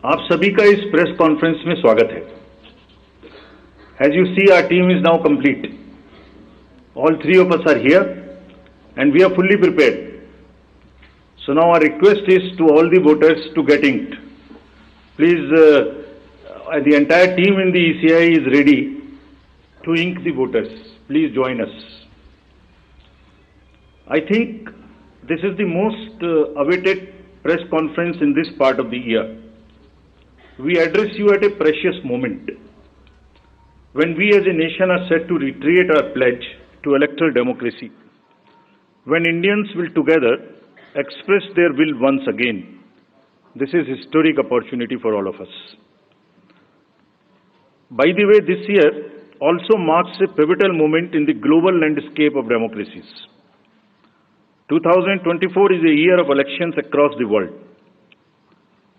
आप सभी का इस प्रेस कॉन्फ्रेंस में स्वागत है। As you see, our team is now complete. All three of us are here and we are fully prepared. So now our request is to all the voters to get inked. Please, the entire team in the ECI is ready to ink the voters. Please join us. I think this is the most awaited press conference in this part of the year. We address you at a precious moment when we as a nation are set to reiterate our pledge to electoral democracy, when Indians will together express their will once again. This is a historic opportunity for all of us. By the way, this year also marks a pivotal moment in the global landscape of democracies. 2024 is a year of elections across the world.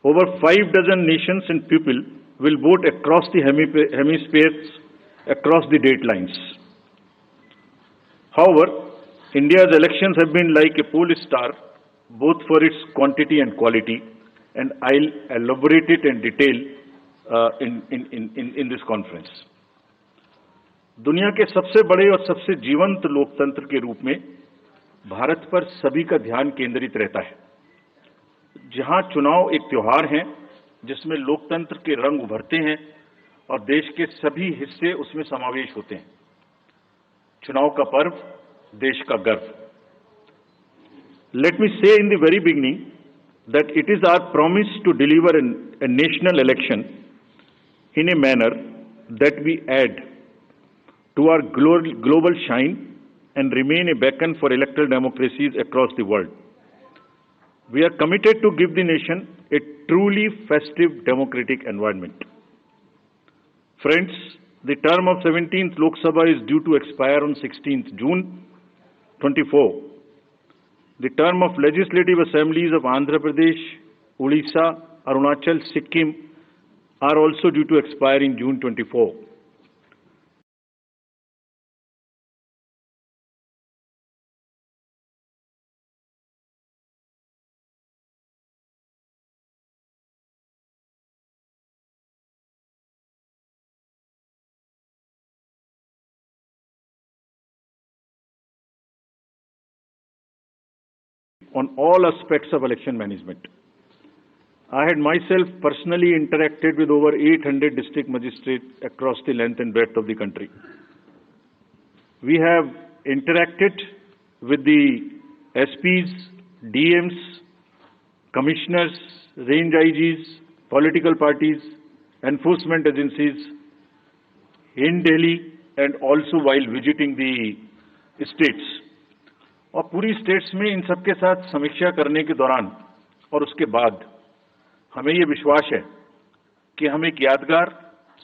Over 5 dozen nations and people will vote across the hemispheres, across the date lines. However, India's elections have been like a pole star, both for its quantity and quality, and I'll elaborate it in detail in this conference. दुनिया के सबसे बड़े और सबसे जीवंत लोकतंत्र के रूप में भारत पर सभी का ध्यान केंद्रित रहता है। जहां चुनाव एक त्योहार है जिसमें लोकतंत्र के रंग उभरते हैं और देश के सभी हिस्से उसमें समावेश होते हैं। चुनाव का पर्व, देश का गर्व। Let me say in the very beginning that it is our promise to deliver a national election in a manner that we add to our global shine and remain a beacon for electoral democracies across the world. We are committed to give the nation a truly festive democratic environment. Friends, the term of 17th Lok Sabha is due to expire on 16th June 24. The term of legislative assemblies of Andhra Pradesh, Odisha, Arunachal, Sikkim are also due to expire in June 24. On all aspects of election management. I had myself personally interacted with over 800 district magistrates across the length and breadth of the country. We have interacted with the SPs, DMs, commissioners, range IGs, political parties, enforcement agencies in Delhi and also while visiting the states. और पूरी states में इन सबके साथ समीक्षा करने के दौरान और उसके बाद हमें ये विश्वास है कि हम एक यादगार,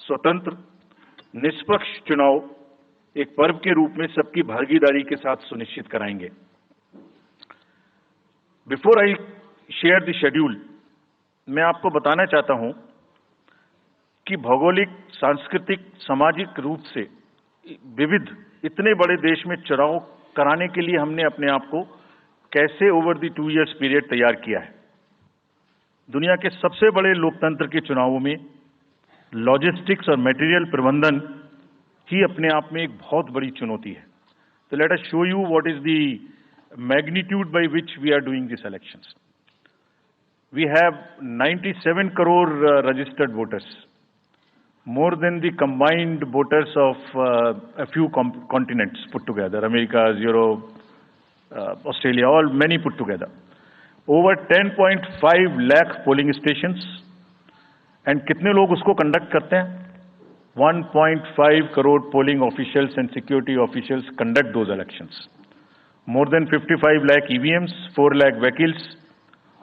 स्वतंत्र, निष्पक्ष चुनाव एक पर्व के रूप में सबकी भागीदारी के साथ सुनिश्चित कराएंगे। Before I share the schedule, मैं आपको बताना चाहता हूं कि भौगोलिक, सांस्कृतिक, सामाजिक रूप से विविध इतने बड़े देश में चुनाव कराने के लिए हमने अपने आप को कैसे ओवर द 2 इयर्स पीरियड तैयार किया है। दुनिया के सबसे बड़े लोकतंत्र के चुनावों में लॉजिस्टिक्स और मटेरियल प्रबंधन ही अपने आप में एक बहुत बड़ी चुनौती है। तो let us show you what is the magnitude by which we are doing this elections. We have 97 crore registered voters, more than the combined voters of a few continents put together, America, Europe, Australia, all many put together. Over 10.5 lakh polling stations, and कितने लोग उसको conduct करते हैं? 1.5 crore polling officials and security officials conduct those elections. More than 55 lakh EVMs, 4 lakh vehicles,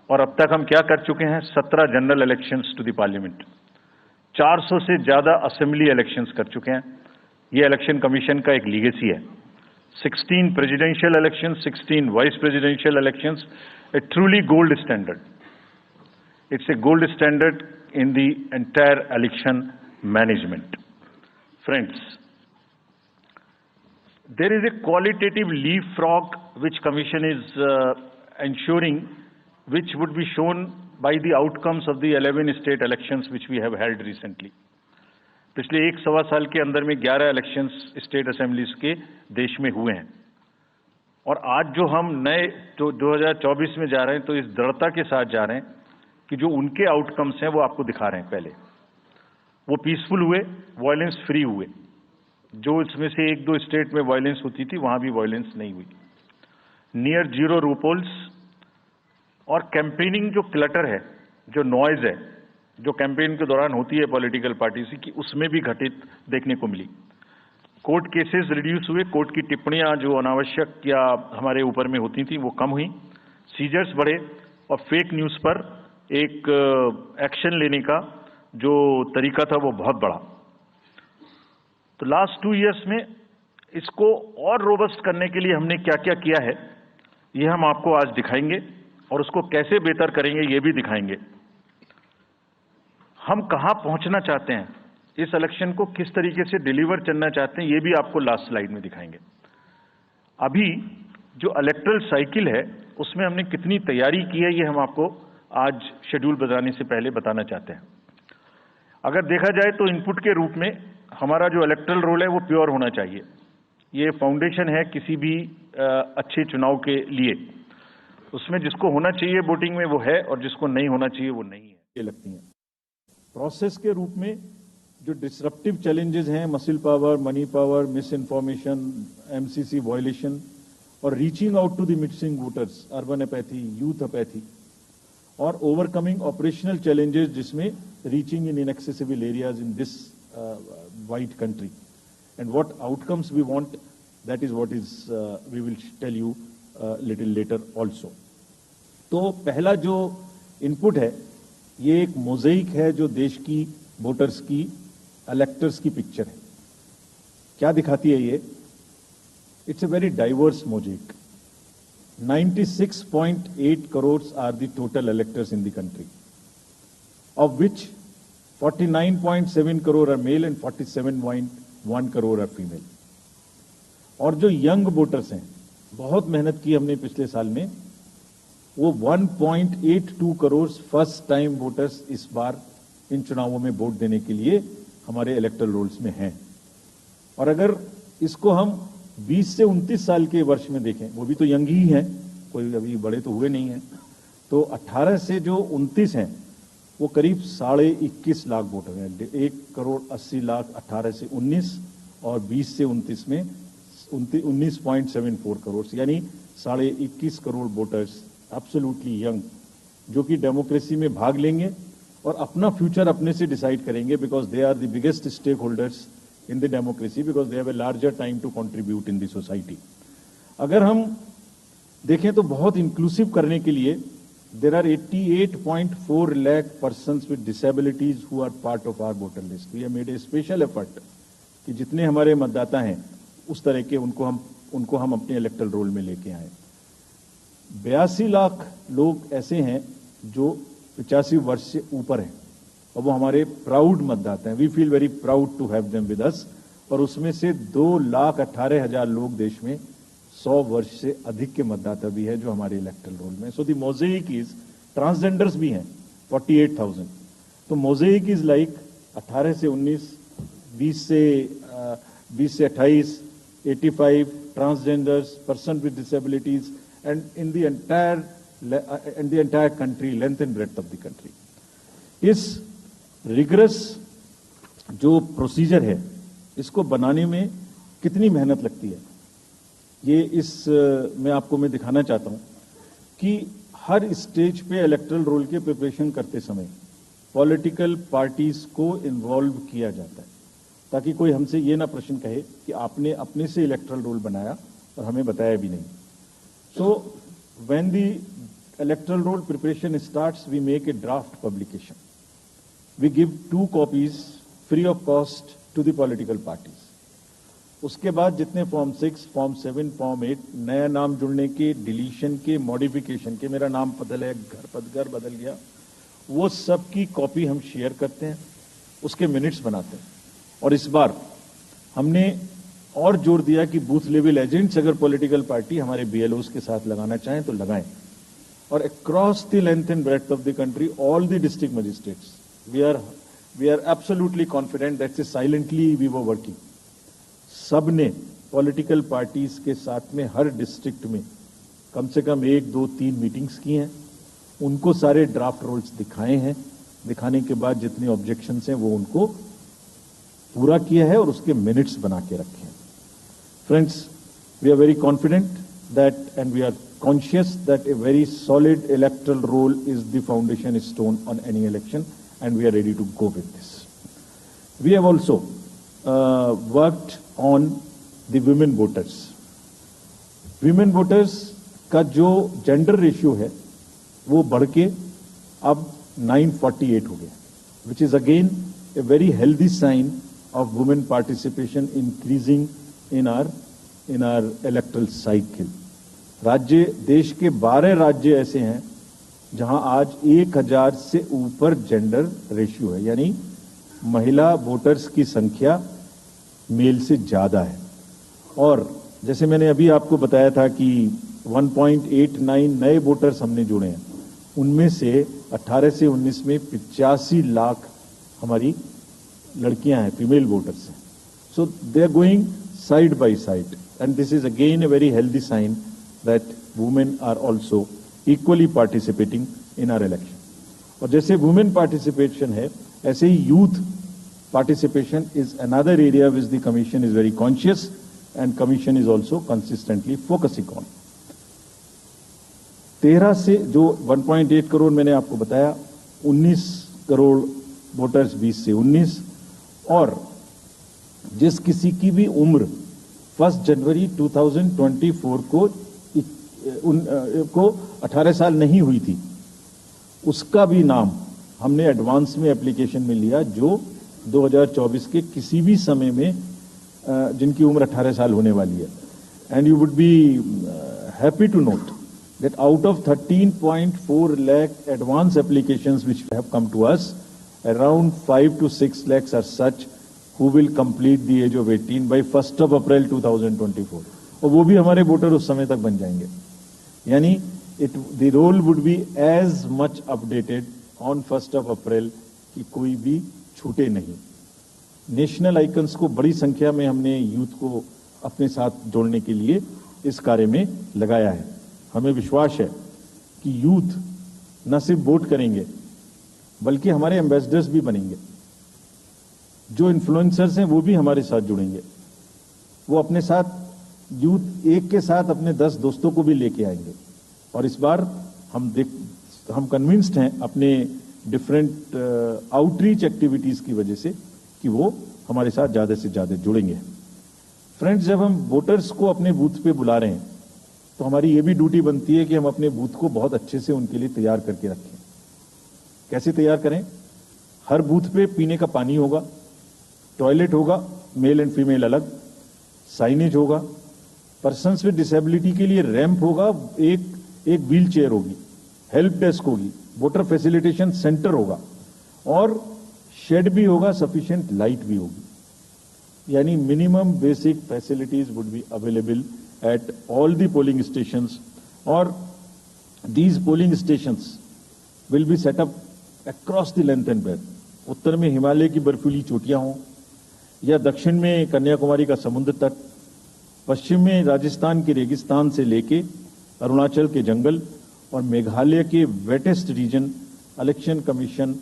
और अब तक हम क्या कर चुके हैं? 17 general elections to the parliament, 400 से ज्यादा असेंबली इलेक्शंस कर चुके हैं। ये इलेक्शन कमीशन का एक लीगेसी है। 16 presidential elections, 16 vice presidential elections, A truly gold standard. It's a gold standard in the entire election management. Friends, there is a qualitative leapfrog which Commission is ensuring, which would be shown by the outcomes of the 11 state elections which we have held recently. पिछले 1-1.25 साल के अंदर में 11 elections state assemblies के देश में हुए हैं और आज जो हम नए जो 2024 में जा रहे हैं तो इस दृढ़ता के साथ जा रहे हैं कि जो उनके आउटकम्स हैं वो आपको दिखा रहे हैं। पहले वो पीसफुल हुए, वायलेंस फ्री हुए। जो इसमें से 1-2 स्टेट में वायलेंस होती थी वहां भी वायलेंस नहीं हुई। नियर जीरो रूपोल्स और कैंपेनिंग जो क्लटर है, जो नॉइज है, जो कैंपेन के दौरान होती है पॉलिटिकल पार्टी से, कि उसमें भी घटित देखने को मिली। कोर्ट केसेस रिड्यूस हुए, कोर्ट की टिप्पणियां जो अनावश्यक या हमारे ऊपर में होती थी वो कम हुई, सीजर्स बढ़े और फेक न्यूज पर एक एक्शन लेने का जो तरीका था वो बहुत बढ़ा। तो लास्ट 2 इयर्स में इसको और रोबस्ट करने के लिए हमने क्या क्या किया है ये हम आपको आज दिखाएंगे और उसको कैसे बेहतर करेंगे ये भी दिखाएंगे। हम कहां पहुंचना चाहते हैं, इस इलेक्शन को किस तरीके से डिलीवर करना चाहते हैं, ये भी आपको लास्ट स्लाइड में दिखाएंगे। अभी जो इलेक्टरल साइकिल है उसमें हमने कितनी तैयारी की है ये हम आपको आज शेड्यूल बताने से पहले बताना चाहते हैं। अगर देखा जाए तो इनपुट के रूप में हमारा जो इलेक्टरल रोल है वो प्योर होना चाहिए। ये फाउंडेशन है किसी भी अच्छे चुनाव के लिए। उसमें जिसको होना चाहिए वोटिंग में वो है और जिसको नहीं होना चाहिए वो नहीं है। ये लगती है प्रोसेस के रूप में जो डिसरप्टिव चैलेंजेस हैं, muscle power, money power, misinformation, MCC violation और reaching out to the missing voters, urban apathy, youth apathy और ओवरकमिंग ऑपरेशनल चैलेंजेस जिसमें reaching in inaccessible areas in this wide country and what outcomes we want, that is what is we will tell you little later also. तो पहला जो input है ये एक मोज़ेइक है जो देश की वोटर्स की, इलेक्टर्स की पिक्चर है। क्या दिखाती है ये? It's a very diverse mosaic. 96.8 crore are the total electors in the country, of which 49.7 crore are male and 47.1 crore are female. और जो यंग वोटर्स हैं, बहुत मेहनत की हमने पिछले साल में, वो 1.82 करोड़ फर्स्ट टाइम वोटर्स इस बार इन चुनावों में वोट देने के लिए हमारे इलेक्टरल रोल्स में हैं। और अगर इसको हम 20 से 29 साल के वर्ष में देखें, वो भी तो यंग ही हैं, कोई अभी बड़े तो हुए नहीं हैं, तो 18 से जो 29 हैं वो करीब 21.5 लाख वोटर हैं। 1.80 करोड़ 18 से 19 और 20 से 29 में 19.74 करोड़, यानी 21.5 करोड़ वोटर्स एब्सोल्युटली यंग, जो कि डेमोक्रेसी में भाग लेंगे और अपना फ्यूचर अपने से डिसाइड करेंगे, because they are the biggest stakeholders in the democracy, because they have a larger time to contribute in the society. अगर हम देखें तो बहुत इंक्लूसिव करने के लिए there are 88.4 lakh persons with disabilities who are part of our voter list. We have made a special effort कि जितने हमारे मतदाता हैं उस तरह के उनको हम अपने इलेक्टरल रोल में लेके आए। 82 लाख लोग ऐसे हैं जो 85 वर्ष से ऊपर हैं और वो हमारे प्राउड मतदाता हैं। We feel very proud to have them with us. और उसमें से 2,18,000 लोग देश में 100 वर्ष से अधिक के मतदाता भी है जो हमारे इलेक्टरल रोल में। सो द मोज़ेइक इज, ट्रांसजेंडर्स भी हैं 48,000। तो मोज़ेइक इज लाइक 18 से 19, 20 से 28, 85 transgenders, person with disabilities and in the entire country, length and breadth of the country. इस रिगरस जो प्रोसीजर है इसको बनाने में कितनी मेहनत लगती है, ये मैं आपको दिखाना चाहता हूं कि हर स्टेज पे इलेक्टरल रोल के प्रिपरेशन करते समय पॉलिटिकल पार्टीज को इन्वॉल्व किया जाता है, ताकि कोई हमसे ये ना प्रश्न कहे कि आपने अपने से इलेक्टरल रोल बनाया और हमें बताया भी नहीं। So, when the electoral roll preparation starts, we make a draft publication. We give 2 copies free of cost to the political parties. उसके बाद जितने फॉर्म 6, फॉर्म 7, फॉर्म 8, नया नाम जुड़ने के, डिलीशन के, मॉडिफिकेशन के, मेरा नाम बदल है, घर बदल गया, वो सब की कॉपी हम शेयर करते हैं, उसके मिनट्स बनाते हैं। और इस बार हमने और जोर दिया कि बूथ लेवल एजेंट्स अगर पॉलिटिकल पार्टी हमारे बीएलओस के साथ लगाना चाहें तो लगाएं। or across the length and breadth of the country, all the district magistrates, we are absolutely confident that silently we were working. सबने पॉलिटिकल पार्टीज के साथ में हर डिस्ट्रिक्ट में कम से कम 1, 2, 3 मीटिंग्स की हैं, उनको सारे ड्राफ्ट रोल्स दिखाए हैं, दिखाने के बाद जितने ऑब्जेक्शंस हैं वो उनको पूरा किया है और उसके मिनट्स बना के रखे हैं. Friends, we are very confident that and we are conscious that a very solid electoral roll is the foundation stone on any election, and we are ready to go with this. We have also worked on the women voters. Women voters का जो gender ratio है वो बढ़ के अब 948 हो गया, which is again a very healthy sign of women participation increasing in our electoral cycle. राज्य, देश के 12 राज्य ऐसे हैं जहां आज 1000 से ऊपर जेंडर रेशियो है, यानी महिला वोटर्स की संख्या मेल से ज्यादा है. और जैसे मैंने अभी आपको बताया था कि 1.89 नए वोटर्स हमने जोड़े हैं, उनमें से 18 से 19 में 85 लाख हमारी लड़कियां हैं, फीमेल वोटर्स हैं. So they are going side by side, and this is again a very healthy sign that women are also equally participating in our election. और जैसे women participation है, ऐसे ही youth participation is another area which the commission is very conscious and commission is also consistently focusing on. 13 से जो 1.8 करोड़ मैंने आपको बताया, 19 crore voters 20 से 19, और जिस किसी की भी उम्र 1 जनवरी 2024 को 18 साल नहीं हुई थी, उसका भी नाम हमने एडवांस में एप्लीकेशन में लिया, जो 2024 के किसी भी समय में जिनकी उम्र 18 साल होने वाली है. And you would be happy to note that out of 13.4 lakh advance applications which have come to us, around 5 to 6 lakhs are such who will complete the age of 18 by 1 April 2024, और वो भी हमारे voter उस समय तक बन जाएंगे. यानी the roll would be as much updated on 1 April कि कोई भी छूटे नहीं. नेशनल आइकन्स को बड़ी संख्या में हमने यूथ को अपने साथ जोड़ने के लिए इस कार्य में लगाया है. हमें विश्वास है कि यूथ न सिर्फ वोट करेंगे बल्कि हमारे एम्बेसडर्स भी बनेंगे. जो इन्फ्लुएंसर्स हैं वो भी हमारे साथ जुड़ेंगे. वो अपने साथ यूथ एक के साथ अपने 10 दोस्तों को भी लेके आएंगे. और इस बार हम कन्विंस्ड हैं अपने डिफरेंट आउटरीच एक्टिविटीज की वजह से कि वो हमारे साथ ज्यादा से ज्यादा जुड़ेंगे. फ्रेंड्स, जब हम वोटर्स को अपने बूथ पे बुला रहे हैं तो हमारी ये भी ड्यूटी बनती है कि हम अपने बूथ को बहुत अच्छे से उनके लिए तैयार करके रखें. कैसे तैयार करें? हर बूथ पे पीने का पानी होगा, टॉयलेट होगा, मेल एंड फीमेल अलग, साइनेज होगा, पर्सन्स विद डिसेबिलिटी के लिए रैंप होगा, एक व्हील चेयर होगी, हेल्प डेस्क होगी, वोटर फैसिलिटेशन सेंटर होगा, और शेड भी होगा, सफिशिएंट लाइट भी होगी. यानी minimum basic facilities would be available at all the polling stations, और these polling stations will be set up across the length and breadth. उत्तर में हिमालय की बर्फीली चोटियां हों, या दक्षिण में कन्याकुमारी का समुद्र तट, पश्चिम में राजस्थान के रेगिस्तान से लेके अरुणाचल के जंगल और मेघालय के वेटेस्ट रीजन, इलेक्शन कमीशन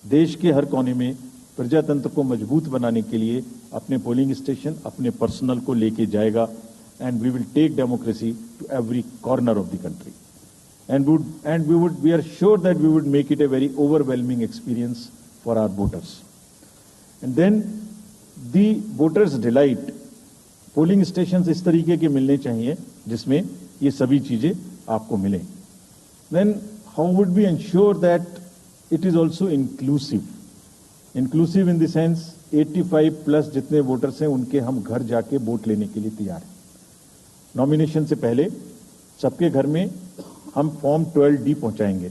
देश के हर कोने में प्रजातंत्र को मजबूत बनाने के लिए अपने पोलिंग स्टेशन, अपने पर्सनल को लेके जाएगा. And we will take democracy to every corner of the country. And we are sure that we would make it a very overwhelming experience for our voters. And then the voters delight. Polling station इस तरीके के मिलने चाहिए जिसमें ये सभी चीजें आपको मिलें. Then how would we ensure that it is also inclusive? Inclusive in the sense 85 plus जितने वोटर्स हैं उनके हम घर जाके वोट लेने के लिए तैयार हैं. नॉमिनेशन से पहले सबके घर में हम फॉर्म 12D पहुंचाएंगे.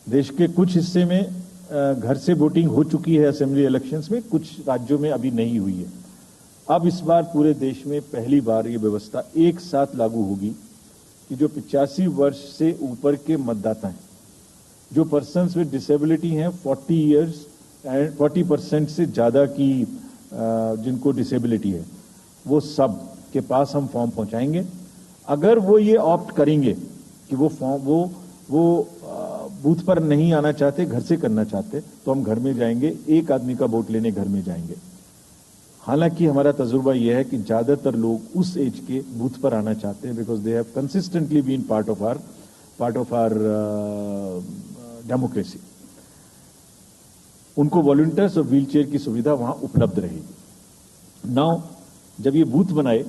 देश के कुछ हिस्से में घर से वोटिंग हो चुकी है असेंबली इलेक्शंस में, कुछ राज्यों में अभी नहीं हुई है. अब इस बार पूरे देश में पहली बार ये व्यवस्था एक साथ लागू होगी कि जो 85 वर्ष से ऊपर के मतदाता हैं, जो पर्सन्स विद डिसेबिलिटी हैं 40 ईयर्स एंड 40% से ज्यादा की जिनको डिसेबिलिटी है, वो सब के पास हम फॉर्म पहुंचाएंगे। अगर वो ये ऑप्ट करेंगे कि वो फॉर्म वो बूथ पर नहीं आना चाहते, घर से करना चाहते, तो हम घर में जाएंगे, एक आदमी का वोट लेने घर में जाएंगे। हालांकि हमारा तजुर्बा यह है कि ज्यादातर लोग उस एज के बूथ पर आना चाहते हैं, because they have consistently been part of our democracy. उनको वॉलंटियर्स और व्हीलचेयर की सुविधा वहां उपलब्ध रहेगी। नाउ जब ये बूथ बनाए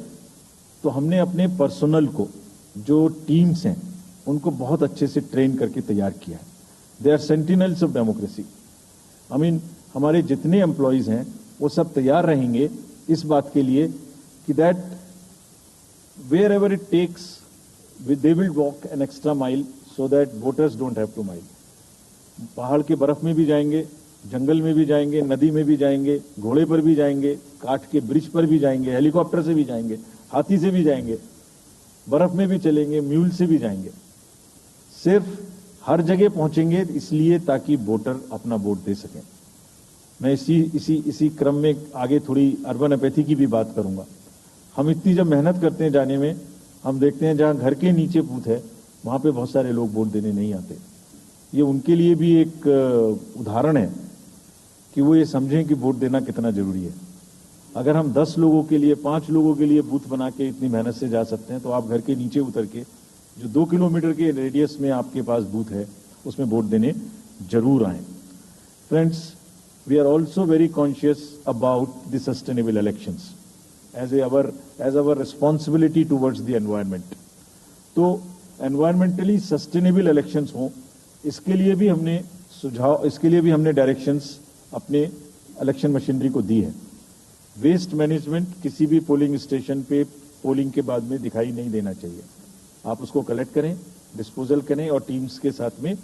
तो हमने अपने पर्सोनल को, जो टीम्स हैं, उनको बहुत अच्छे से ट्रेन करके तैयार किया है। They are sentinels of democracy. I mean हमारे जितने एम्प्लॉयज हैं वो सब तैयार रहेंगे इस बात के लिए कि that wherever it takes they will walk an extra mile so that voters don't have to mile. पहाड़ के बर्फ में भी जाएंगे, जंगल में भी जाएंगे, नदी में भी जाएंगे, घोड़े पर भी जाएंगे, काठ के ब्रिज पर भी जाएंगे, हेलीकॉप्टर से भी जाएंगे, हाथी से भी जाएंगे, बर्फ में भी चलेंगे, म्यूल से भी जाएंगे। सिर्फ हर जगह पहुंचेंगे इसलिए ताकि वोटर अपना वोट दे सकें। मैं इसी क्रम में आगे थोड़ी अर्बन एपैथी की भी बात करूंगा। हम इतनी जब मेहनत करते हैं जाने में, हम देखते हैं जहां घर के नीचे बूथ है वहां पे बहुत सारे लोग वोट देने नहीं आते। ये उनके लिए भी एक उदाहरण है कि वो ये समझें कि वोट देना कितना जरूरी है। अगर हम 10 लोगों के लिए, 5 लोगों के लिए बूथ बना के इतनी मेहनत से जा सकते हैं, तो आप घर के नीचे उतर के जो 2 किलोमीटर के रेडियस में आपके पास बूथ है उसमें वोट देने जरूर आए। Friends, we are also very conscious about the sustainable elections as our responsibility towards the environment। तो environmentally sustainable elections हो, इसके लिए भी हमने डायरेक्शंस अपने इलेक्शन मशीनरी को दी है। वेस्ट मैनेजमेंट किसी भी पोलिंग स्टेशन पे पोलिंग के बाद में दिखाई नहीं देना चाहिए। आप उसको कलेक्ट करें, डिस्पोजल करें और टीम्स के साथ में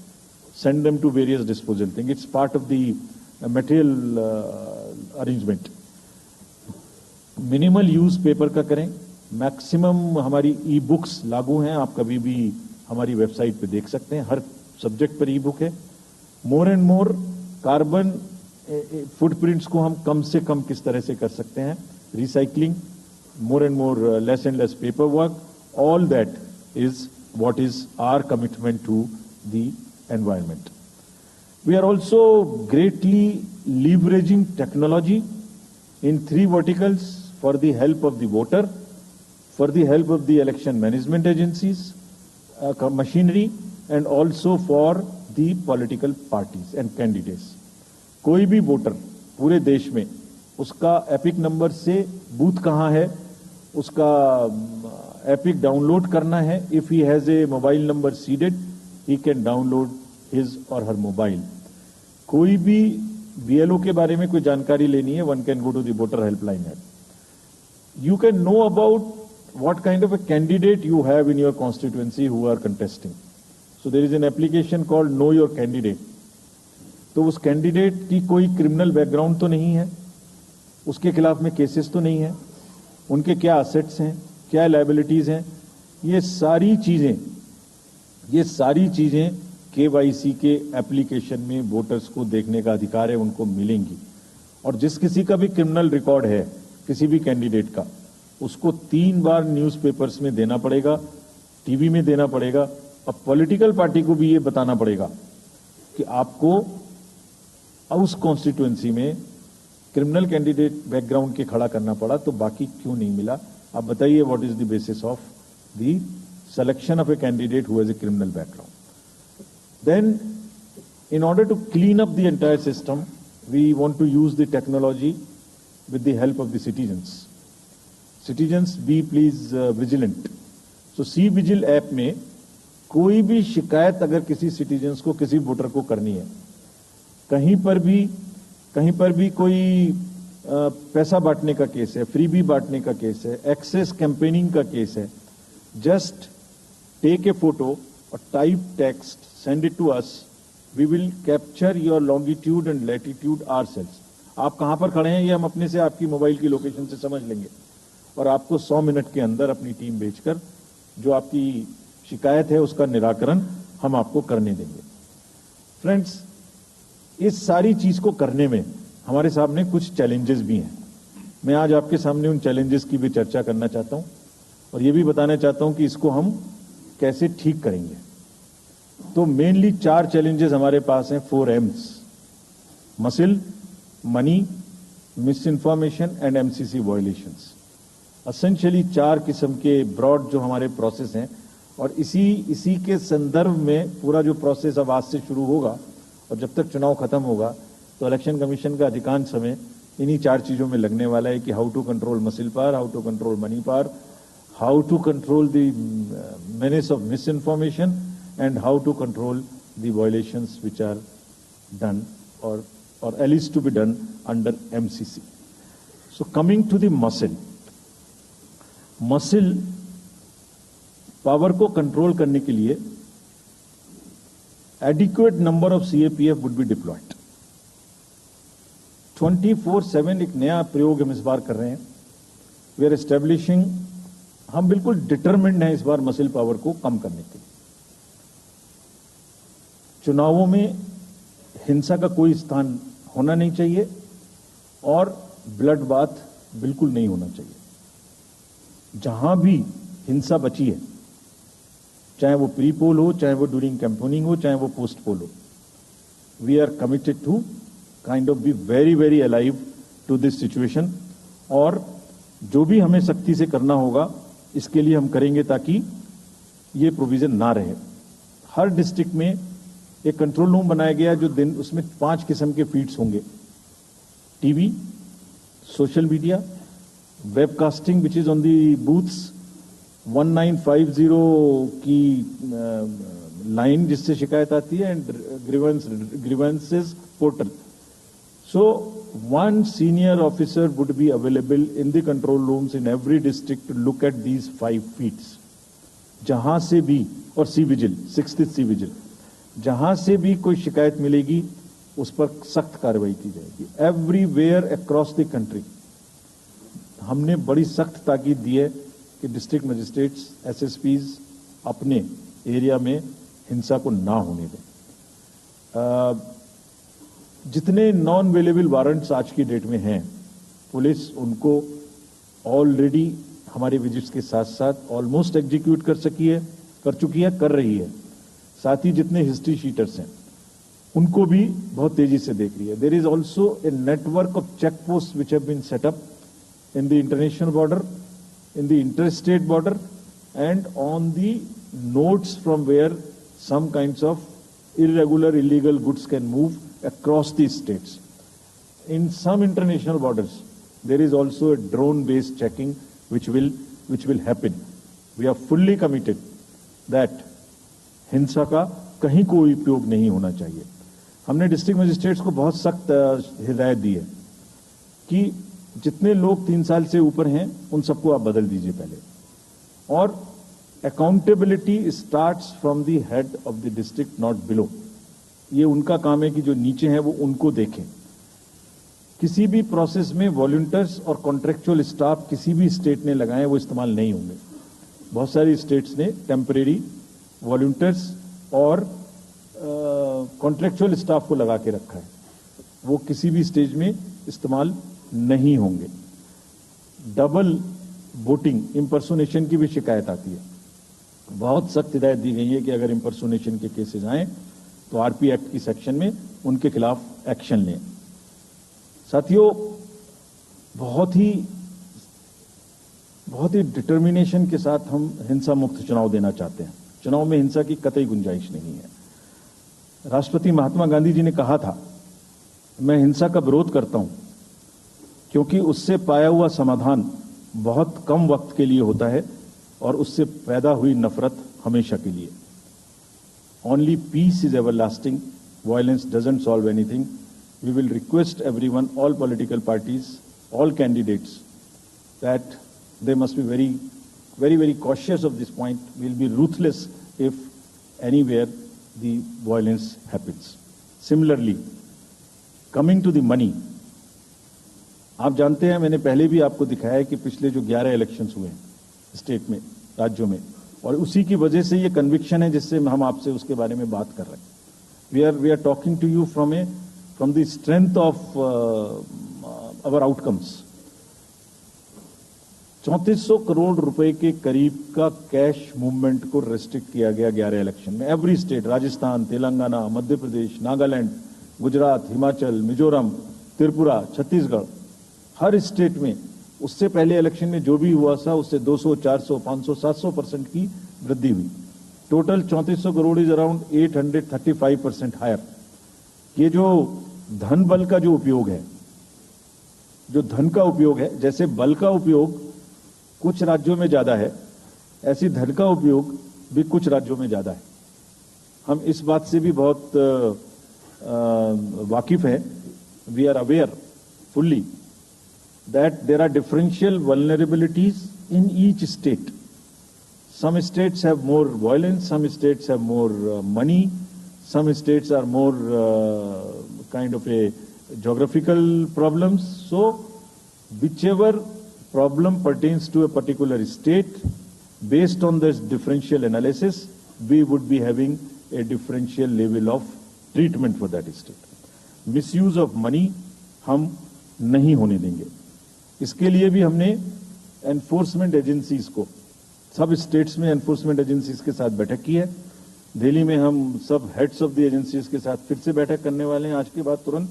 send them to various disposal thing. It's part of the material arrangement. Minimal use paper का करें, मैक्सिमम हमारी ई बुक्स लागू हैं, आप कभी भी हमारी वेबसाइट पे देख सकते हैं, हर सब्जेक्ट पर ई बुक है। More and more carbon footprints को हम कम से कम किस तरह से कर सकते हैं, recycling, more and more less and less paper work, all that is what is our commitment to the environment. We are also greatly leveraging technology in 3 verticals for the help of the voter, for the help of the election management agencies, machinery, and also for the political parties and candidates. कोई भी voter पूरे देश में उसका epic number से booth कहां है उसका एपिक डाउनलोड करना है। If he has a mobile number seeded, he can download his और हर मोबाइल। कोई भी बीएलओ के बारे में कोई जानकारी लेनी है, one can go to the voter helpline app. You can know about what kind of a candidate you have in your constituency who are contesting. So there is an application called Know Your Candidate. तो उस candidate की कोई criminal background तो नहीं है, उसके खिलाफ में केसेस तो नहीं है, उनके क्या असेट्स हैं, क्या लायबिलिटीज हैं, ये सारी चीजें केवाईसी के एप्लीकेशन में वोटर्स को देखने का अधिकार है, उनको मिलेंगी। और जिस किसी का भी क्रिमिनल रिकॉर्ड है किसी भी कैंडिडेट का, उसको 3 बार न्यूज़पेपर्स में देना पड़ेगा, टीवी में देना पड़ेगा, और पॉलिटिकल पार्टी को भी ये बताना पड़ेगा कि आपको उस कॉन्स्टिट्यूएंसी में क्रिमिनल कैंडिडेट बैकग्राउंड के खड़ा करना पड़ा, तो बाकी क्यों नहीं मिला। आप बताइए, what is the basis of the selection of a candidate who has a criminal background. Then in order to clean up the entire system, we want to use the technology with the help of the citizens. Citizens, be please vigilant. So C-Vigil app में कोई भी शिकायत अगर किसी citizens को, किसी voter को करनी है, कहीं पर भी कोई पैसा बांटने का केस है, फ्रीबी बांटने का केस है, एक्सेस कैंपेनिंग का केस है, जस्ट टेक ए फोटो और type text, send it to us, we will capture your longitude and latitude ourselves. आप कहां पर खड़े हैं ये हम अपने से आपकी मोबाइल की लोकेशन से समझ लेंगे और आपको 100 मिनट के अंदर अपनी टीम भेजकर जो आपकी शिकायत है उसका निराकरण हम आपको करने देंगे। फ्रेंड्स, इस सारी चीज को करने में हमारे सामने कुछ चैलेंजेस भी हैं। मैं आज आपके सामने उन चैलेंजेस की भी चर्चा करना चाहता हूं और ये भी बताना चाहता हूं कि इसको हम कैसे ठीक करेंगे। तो मेनली 4 चैलेंजेस हमारे पास हैं, 4 M's: muscle, money, miss information and MCC violations. Essentially 4 किस्म के ब्रॉड जो हमारे प्रोसेस हैं और इसी के संदर्भ में पूरा जो प्रोसेस अब आज से शुरू होगा और जब तक चुनाव खत्म होगा तो इलेक्शन कमीशन का अधिकांश समय इन्हीं 4 चीजों में लगने वाला है कि how to control muscle power, how to control money power, how to control the menace of misinformation, and how to control the violations which are done or at least to be done under MCC. So coming to the muscle power को control करने के लिए adequate number of CAPF would be deployed. 24/7 एक नया प्रयोग हम इस बार कर रहे हैं। We are establishing, हम बिल्कुल डिटरमिन्ड हैं इस बार मसिल पावर को कम करने के लिए। चुनावों में हिंसा का कोई स्थान होना नहीं चाहिए और ब्लड बाथ बिल्कुल नहीं होना चाहिए। जहां भी हिंसा बची है, चाहे वो प्री पोल हो, चाहे वो ड्यूरिंग कैंपेनिंग हो, चाहे वो पोस्ट पोल हो, we are committed to kind of be very very alive to this situation और जो भी हमें सख्ती से करना होगा इसके लिए हम करेंगे ताकि ये प्रोविजन ना रहे। हर डिस्ट्रिक्ट में एक कंट्रोल रूम बनाया गया जो दिन उसमें 5 किस्म के फीड्स होंगे: TV, social media, webcasting which is on the booths, 1950 की लाइन जिससे शिकायत आती है, and grievances portal. So one senior officer would be available in the control rooms in every district to look at these 5 feeds. जहां से भी, और C vigil, 6th C vigil, जहां से भी कोई शिकायत मिलेगी उस पर सख्त कार्रवाई की जाएगी। एवरीवेयर अक्रॉस द कंट्री हमने बड़ी सख्त ताकीद दी है कि डिस्ट्रिक्ट मजिस्ट्रेट्स, एसएसपीज अपने एरिया में हिंसा को ना होने दें। जितने नॉन अवेलेबल वारंट्स आज की डेट में हैं, पुलिस उनको ऑलरेडी हमारे विजिट्स के साथ साथ ऑलमोस्ट एग्जीक्यूट कर चुकी है, कर रही है। साथ ही जितने हिस्ट्री शीटर्स हैं उनको भी बहुत तेजी से देख रही है। There is also a network of check post which have been set up in the international border, in the inter state border and on the notes from where some kinds of irregular, illegal goods can move across these states. In some international borders, there is also a drone-based checking which will happen. We are fully committed that हिंसा का कहीं कोई उपयोग नहीं होना चाहिए। हमने district magistrates को बहुत सख्त हिदायत दी है कि जितने लोग 3 साल से ऊपर हैं उन सबको आप बदल दीजिए पहले, और accountability starts from the head of the district, not below. ये उनका काम है कि जो नीचे हैं वो उनको देखें। किसी भी प्रोसेस में वॉलंटियर्स और कॉन्ट्रेक्चुअल स्टाफ किसी भी स्टेट ने लगाए वो इस्तेमाल नहीं होंगे। बहुत सारी स्टेट्स ने टेम्परेरी वॉलंटियर्स और कॉन्ट्रेक्चुअल स्टाफ को लगा के रखा है, वो किसी भी स्टेज में इस्तेमाल नहीं होंगे। डबल वोटिंग, इंपर्सोनेशन की भी शिकायत आती है। बहुत सख्त हिदायत दी गई है कि अगर इंपर्सोनेशन के केसेस आए तो आरपी एक्ट की सेक्शन में उनके खिलाफ एक्शन लें। साथियों, बहुत ही डिटर्मिनेशन के साथ हम हिंसा मुक्त चुनाव देना चाहते हैं। चुनाव में हिंसा की कतई गुंजाइश नहीं है। राष्ट्रपति महात्मा गांधी जी ने कहा था, मैं हिंसा का विरोध करता हूं क्योंकि उससे पाया हुआ समाधान बहुत कम वक्त के लिए होता है और उससे पैदा हुई नफरत हमेशा के लिए। Only peace is everlasting. Violence doesn't solve anything. We will request everyone, all political parties, all candidates, that they must be very, very, very cautious of this point. We'll be ruthless if anywhere the violence happens. Similarly, coming to the money, आप जानते हैं, मैंने पहले भी आपको दिखाया है कि पिछले जो 11 इलेक्शंस हुए हैं स्टेट में, राज्यों में, और उसी की वजह से ये कन्विक्शन है जिससे हम आपसे उसके बारे में बात कर रहे हैं. We are talking to you from the strength of our outcomes. 3400 crore रुपए के करीब का कैश मूवमेंट को रेस्ट्रिक्ट किया गया 11 इलेक्शन में. एवरी स्टेट, राजस्थान, तेलंगाना, मध्य प्रदेश, नागालैंड, गुजरात, हिमाचल, मिजोरम, त्रिपुरा, छत्तीसगढ़, हर स्टेट में उससे पहले इलेक्शन में जो भी हुआ था उससे 200, 400, 500, 700% की वृद्धि हुई. Total 3400 crore is around 835% higher. ये जो धन बल का जो उपयोग है, जो धन का उपयोग है, जैसे बल का उपयोग कुछ राज्यों में ज्यादा है, ऐसी धन का उपयोग भी कुछ राज्यों में ज्यादा है. हम इस बात से भी बहुत वाकिफ हैं. We are aware fully that there are differential vulnerabilities in each state. Some states have more violence, some states have more money, some states are more kind of a geographical problems. So whichever problem pertains to a particular state, based on this differential analysis, we would be having a differential level of treatment for that state. Misuse of money हम नहीं होने देंगे. इसके लिए भी हमने enforcement agencies को, सब स्टेट्स में एनफोर्समेंट एजेंसीज के साथ बैठक की है. दिल्ली में हम सब हेड्स ऑफ द एजेंसीज के साथ फिर से बैठक करने वाले हैं आज के बाद तुरंत.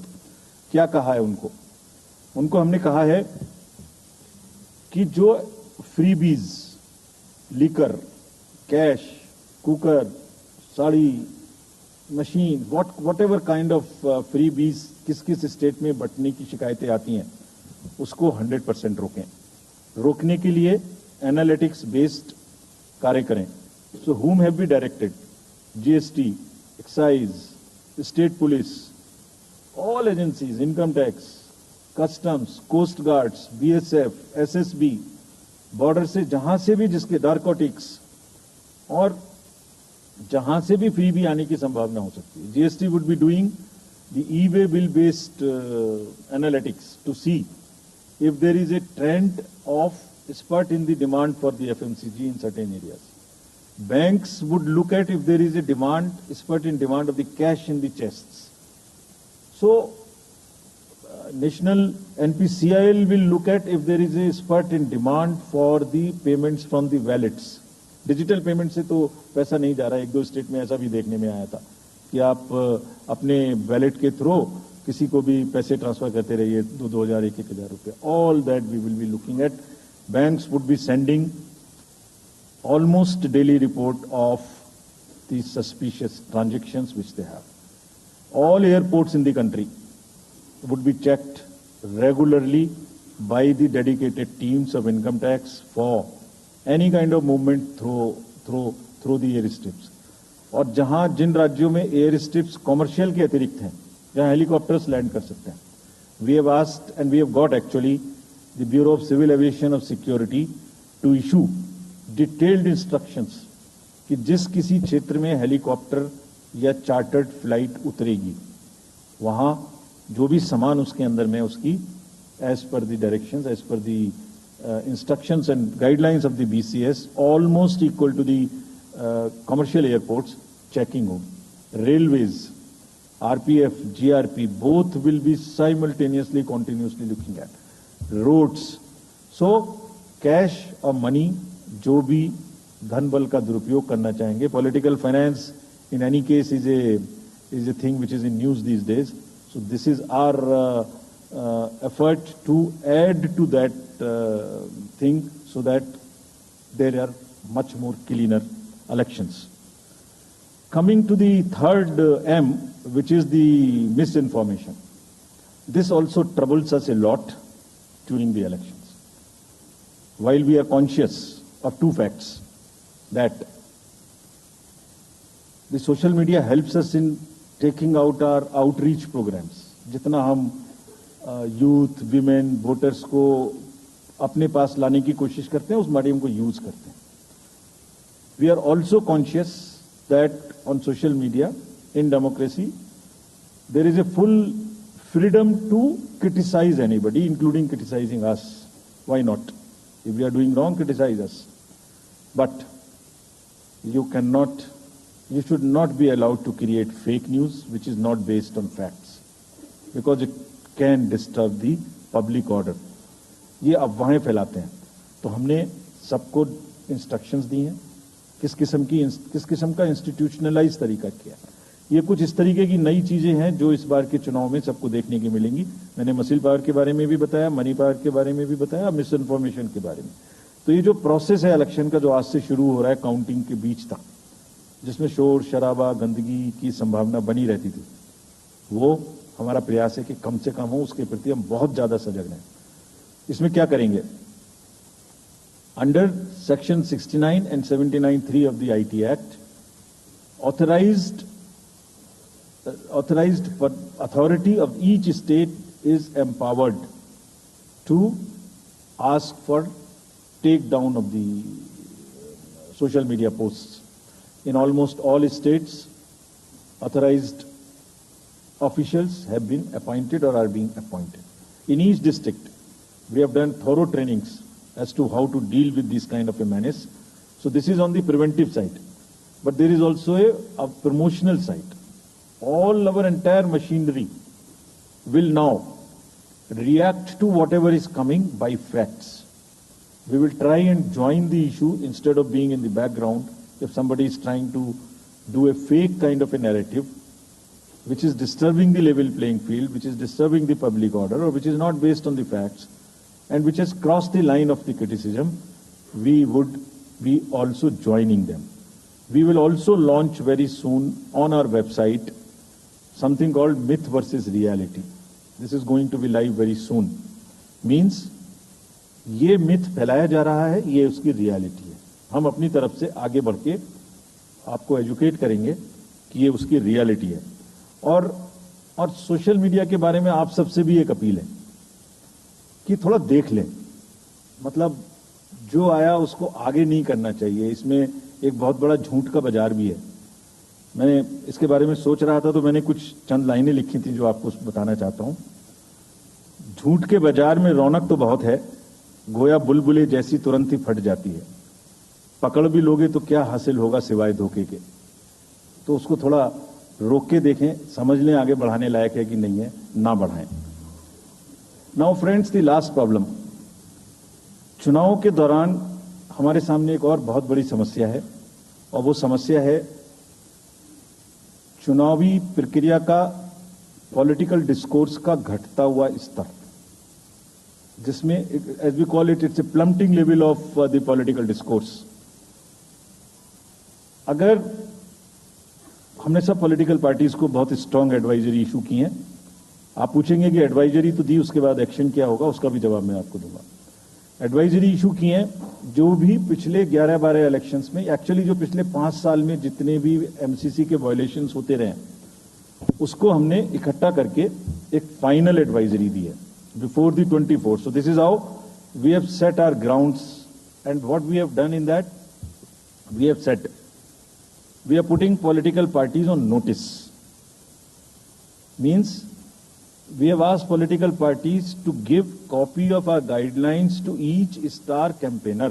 क्या कहा है उनको हमने कहा है कि जो freebies, liquor, cash, cooker, sari, machine, what ever kind of freebies किस किस स्टेट में बंटने की शिकायतें आती हैं, उसको 100% रोकें. रोकने के लिए एनालिटिक्स बेस्ड कार्य करें. सो whom have we directed? GST, excise, state police, all agencies, income tax, customs, coast guards, BSF, SSB, border से जहां से भी जिसके नारकोटिक्स और जहां से भी फ्री भी आने की संभावना हो सकती है. GST would be doing the e-way bill based analytics to see if there is a trend of spurt in the demand for the FMCG in certain areas. Banks would look at if there is a spurt in demand of the cash in the chests. So national NPCIL will look at if there is a spurt in demand for the payments from the wallets. Digital payment से तो पैसा नहीं जा रहा है. एक दो state में ऐसा भी देखने में आया था कि आप अपने वैलेट के थ्रू किसी को भी पैसे ट्रांसफर करते रहिए, 2,000, 1,000 रुपए. All that we will be looking at. Banks would be sending almost daily report of the suspicious transactions which they have. All airports in the country would be checked regularly by the dedicated teams of income tax for any kind of movement through the air strips. और जहां जिन राज्यों में air strips commercial के अतिरिक्त हैं, जहां helicopters land कर सकते हैं, we have asked and we have got actually the bureau of civil aviation of security to issue detailed instructions कि जिस किसी क्षेत्र में हेलीकॉप्टर या चार्टर्ड फ्लाइट उतरेगी, वहां जो भी सामान उसके अंदर में उसकी as per the directions, as per the instructions and guidelines of the BCS, almost equal to the commercial airports, checking on. Railways, RPF, GRP, both will be simultaneously, continuously looking at. Roads. So, cash or money, जो भी धन बल का दुरुपयोग करना चाहेंगे, political finance in any case is a thing which is in news these days. So this is our effort to add to that thing so that there are much more cleaner elections. Coming to the third M, which is the misinformation. This also troubles us a lot during the elections. While we are conscious of two facts, that the social media helps us in taking out our outreach programs. जितना हम youth, women, voters को अपने पास लाने की कोशिश करते हैं, उस मीडियम को यूज करते हैं. We are also conscious that on social media in democracy there is a full freedom to criticise anybody, including criticising us. Why not? If we are doing wrong, criticize us. But you should not be allowed to create fake news which is not based on facts, because it can disturb the public order. ये अफवाहें फैलाते हैं, तो हमने सबको instructions दी हैं किस किस्म का इंस्टीट्यूशनलाइज तरीका किया। ये कुछ इस तरीके की नई चीजें हैं जो इस बार के चुनाव में सबको देखने की मिलेंगी। मैंने मसल पावर के बारे में भी बताया, मनी पावर के बारे में भी बताया, मिस इन्फॉर्मेशन के बारे में। तो ये जो प्रोसेस है इलेक्शन का, जो आज से शुरू हो रहा है काउंटिंग के बीच तक, जिसमें शोर शराबा गंदगी की संभावना बनी रहती थी, वो हमारा प्रयास है कि कम से कम हो। उसके प्रति हम बहुत ज्यादा सजग हैं। इसमें क्या करेंगे? Under section 69 and 79(3) of the IT Act, authorized authority of each state is empowered to ask for takedown of the social media posts. In almost all states, authorized officials have been appointed or are being appointed. In each district, we have done thorough trainings as to how to deal with this kind of a menace. So this is on the preventive side. But there is also a promotional side. All our entire machinery will now react to whatever is coming by facts. We will try and join the issue instead of being in the background. If somebody is trying to do a fake kind of a narrative, which is disturbing the level playing field, which is disturbing the public order, or which is not based on the facts, and which has crossed the line of the criticism, we would be also joining them. We will also launch very soon on our website something called Myth versus Reality. This is going to be live very soon. Means ये myth फैलाया जा रहा है, ये उसकी reality है। हम अपनी तरफ से आगे बढ़ के आपको एजुकेट करेंगे कि ये उसकी रियलिटी है। और सोशल मीडिया के बारे में आप सबसे भी एक अपील है कि थोड़ा देख लें। मतलब जो आया उसको आगे नहीं करना चाहिए। इसमें एक बहुत बड़ा झूठ का बाजार भी है। मैंने इसके बारे में सोच रहा था तो मैंने कुछ चंद लाइनें लिखी थी जो आपको बताना चाहता हूं। झूठ के बाजार में रौनक तो बहुत है, गोया बुलबुले जैसी तुरंत ही फट जाती है। पकड़ भी लोगे तो क्या हासिल होगा सिवाय धोखे के। तो उसको थोड़ा रोक के देखें, समझ लें आगे बढ़ाने लायक है कि नहीं है, ना बढ़ाएं। Now friends, the last problem. चुनाव के दौरान हमारे सामने एक और बहुत बड़ी समस्या है, और वो समस्या है चुनावी प्रक्रिया का, पॉलिटिकल डिस्कोर्स का घटता हुआ स्तर, जिसमें as we call it, it's a plummeting level of the political discourse. अगर हमने सब पॉलिटिकल पार्टीज को बहुत स्ट्रांग एडवाइजरी इशू की है। आप पूछेंगे कि एडवाइजरी तो दी, उसके बाद एक्शन क्या होगा, उसका भी जवाब मैं आपको दूंगा। एडवाइजरी इशू की है, जो भी पिछले 11-12 इलेक्शंस में, एक्चुअली जो पिछले 5 साल में जितने भी एमसीसी के वायलेशंस होते रहे, उसको हमने इकट्ठा करके एक फाइनल एडवाइजरी दी है before the 24th। So this is how we have set our grounds, and what we have done in that, we have set, we are putting political parties on notice. Means we have asked political parties to give copy of our guidelines to each star campaigner.